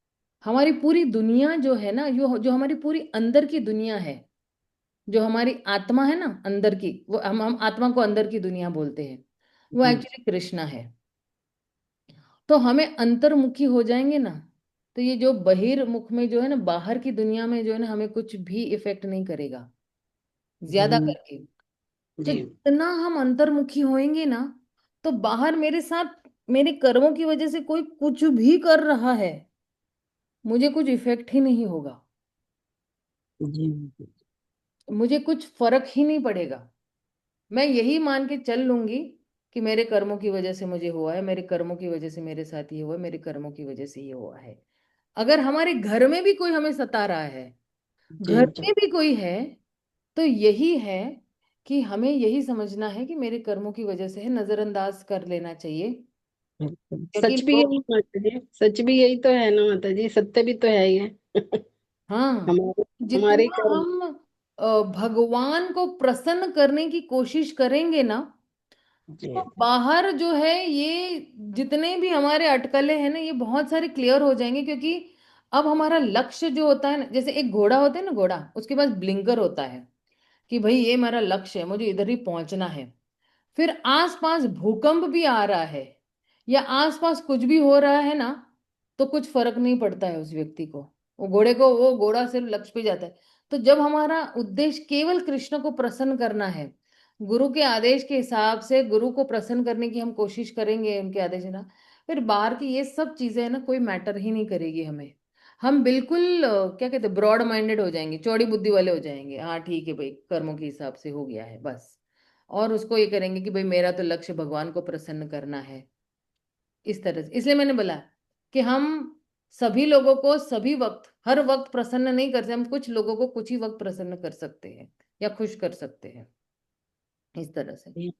हमारी पूरी दुनिया जो है ना, जो जो हमारी पूरी अंदर की दुनिया है, जो हमारी आत्मा है ना अंदर की, वो हम आत्मा को अंदर की दुनिया बोलते हैं, वो जी एक्चुअली कृष्णा है। तो हमें अंतर्मुखी हो जाएंगे ना, तो ये जो बहिर्मुख में जो है ना, बाहर की दुनिया में जो है ना, हमें कुछ भी इफेक्ट नहीं करेगा ज्यादा हम्म, करके। तो जी जितना हम अंतर्मुखी होएंगे ना, तो बाहर मेरे साथ मेरे कर्मों की वजह से कोई कुछ भी कर रहा है, मुझे कुछ इफेक्ट ही नहीं होगा, जी मुझे कुछ फर्क ही नहीं पड़ेगा। मैं यही मान के चल लूंगी कि मेरे कर्मों की वजह से मुझे हुआ है, मेरे कर्मों की वजह से मेरे साथ ये हुआ है, मेरे कर्मों की वजह से ये हुआ है। अगर हमारे घर में भी कोई हमें सता रहा है, जी घर जी में भी कोई है, तो यही है कि हमें यही समझना है कि मेरे कर्मों की वजह से है, नजरअंदाज कर लेना चाहिए। बिल्कुल। क्योंकि सच भी लोग, यही माता जी, सच भी यही तो है ना माता जी, सत्य भी तो है ये। हाँ, हमारे हमारे जितना कर्म। हम भगवान को प्रसन्न करने की कोशिश करेंगे ना, जी तो बाहर जो है ये जितने भी हमारे अटकलें हैं ना, ये बहुत सारे क्लियर हो जाएंगे। क्योंकि अब हमारा लक्ष्य जो होता है ना, जैसे एक घोड़ा होता है ना, घोड़ा उसके पास ब्लिंकर होता है कि भाई ये मेरा लक्ष्य है, मुझे इधर ही पहुंचना है। फिर आसपास भूकंप भी आ रहा है या आसपास कुछ भी हो रहा है ना, तो कुछ फर्क नहीं पड़ता है उस व्यक्ति को, वो घोड़े को, वो घोड़ा सिर्फ लक्ष्य पे जाता है। तो जब हमारा उद्देश्य केवल कृष्ण को प्रसन्न करना है, गुरु के आदेश के हिसाब से गुरु को प्रसन्न करने की हम कोशिश करेंगे, उनके आदेश है ना, फिर बाहर की ये सब चीजें है ना कोई मैटर ही नहीं करेगी हमें। हम बिल्कुल क्या कहते हैं, ब्रॉड माइंडेड हो जाएंगे, चौड़ी बुद्धि वाले हो जाएंगे। हाँ ठीक है भाई, कर्मों के हिसाब से हो गया है बस। और उसको ये करेंगे कि भाई मेरा तो लक्ष्य भगवान को प्रसन्न करना है, इस तरह से। इसलिए मैंने बोला कि हम सभी लोगों को सभी वक्त हर वक्त प्रसन्न नहीं कर सकते, हम कुछ लोगों को कुछ ही वक्त प्रसन्न कर सकते हैं या खुश कर सकते हैं, इस तरह से। जी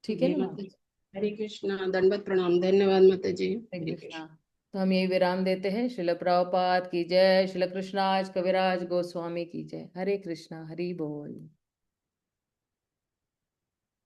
ठीक है जी ना माता माता? जी। हरे कृष्णा, दंडवत प्रणाम, धन्यवाद माता जी, हरे हरे कृष्णा। कृष्ण। तो हम यही विराम देते हैं। श्रील प्रभुपाद की जय, श्रील कृष्णाज कविराज गोस्वामी की जय। हरे कृष्णा, हरि बोल।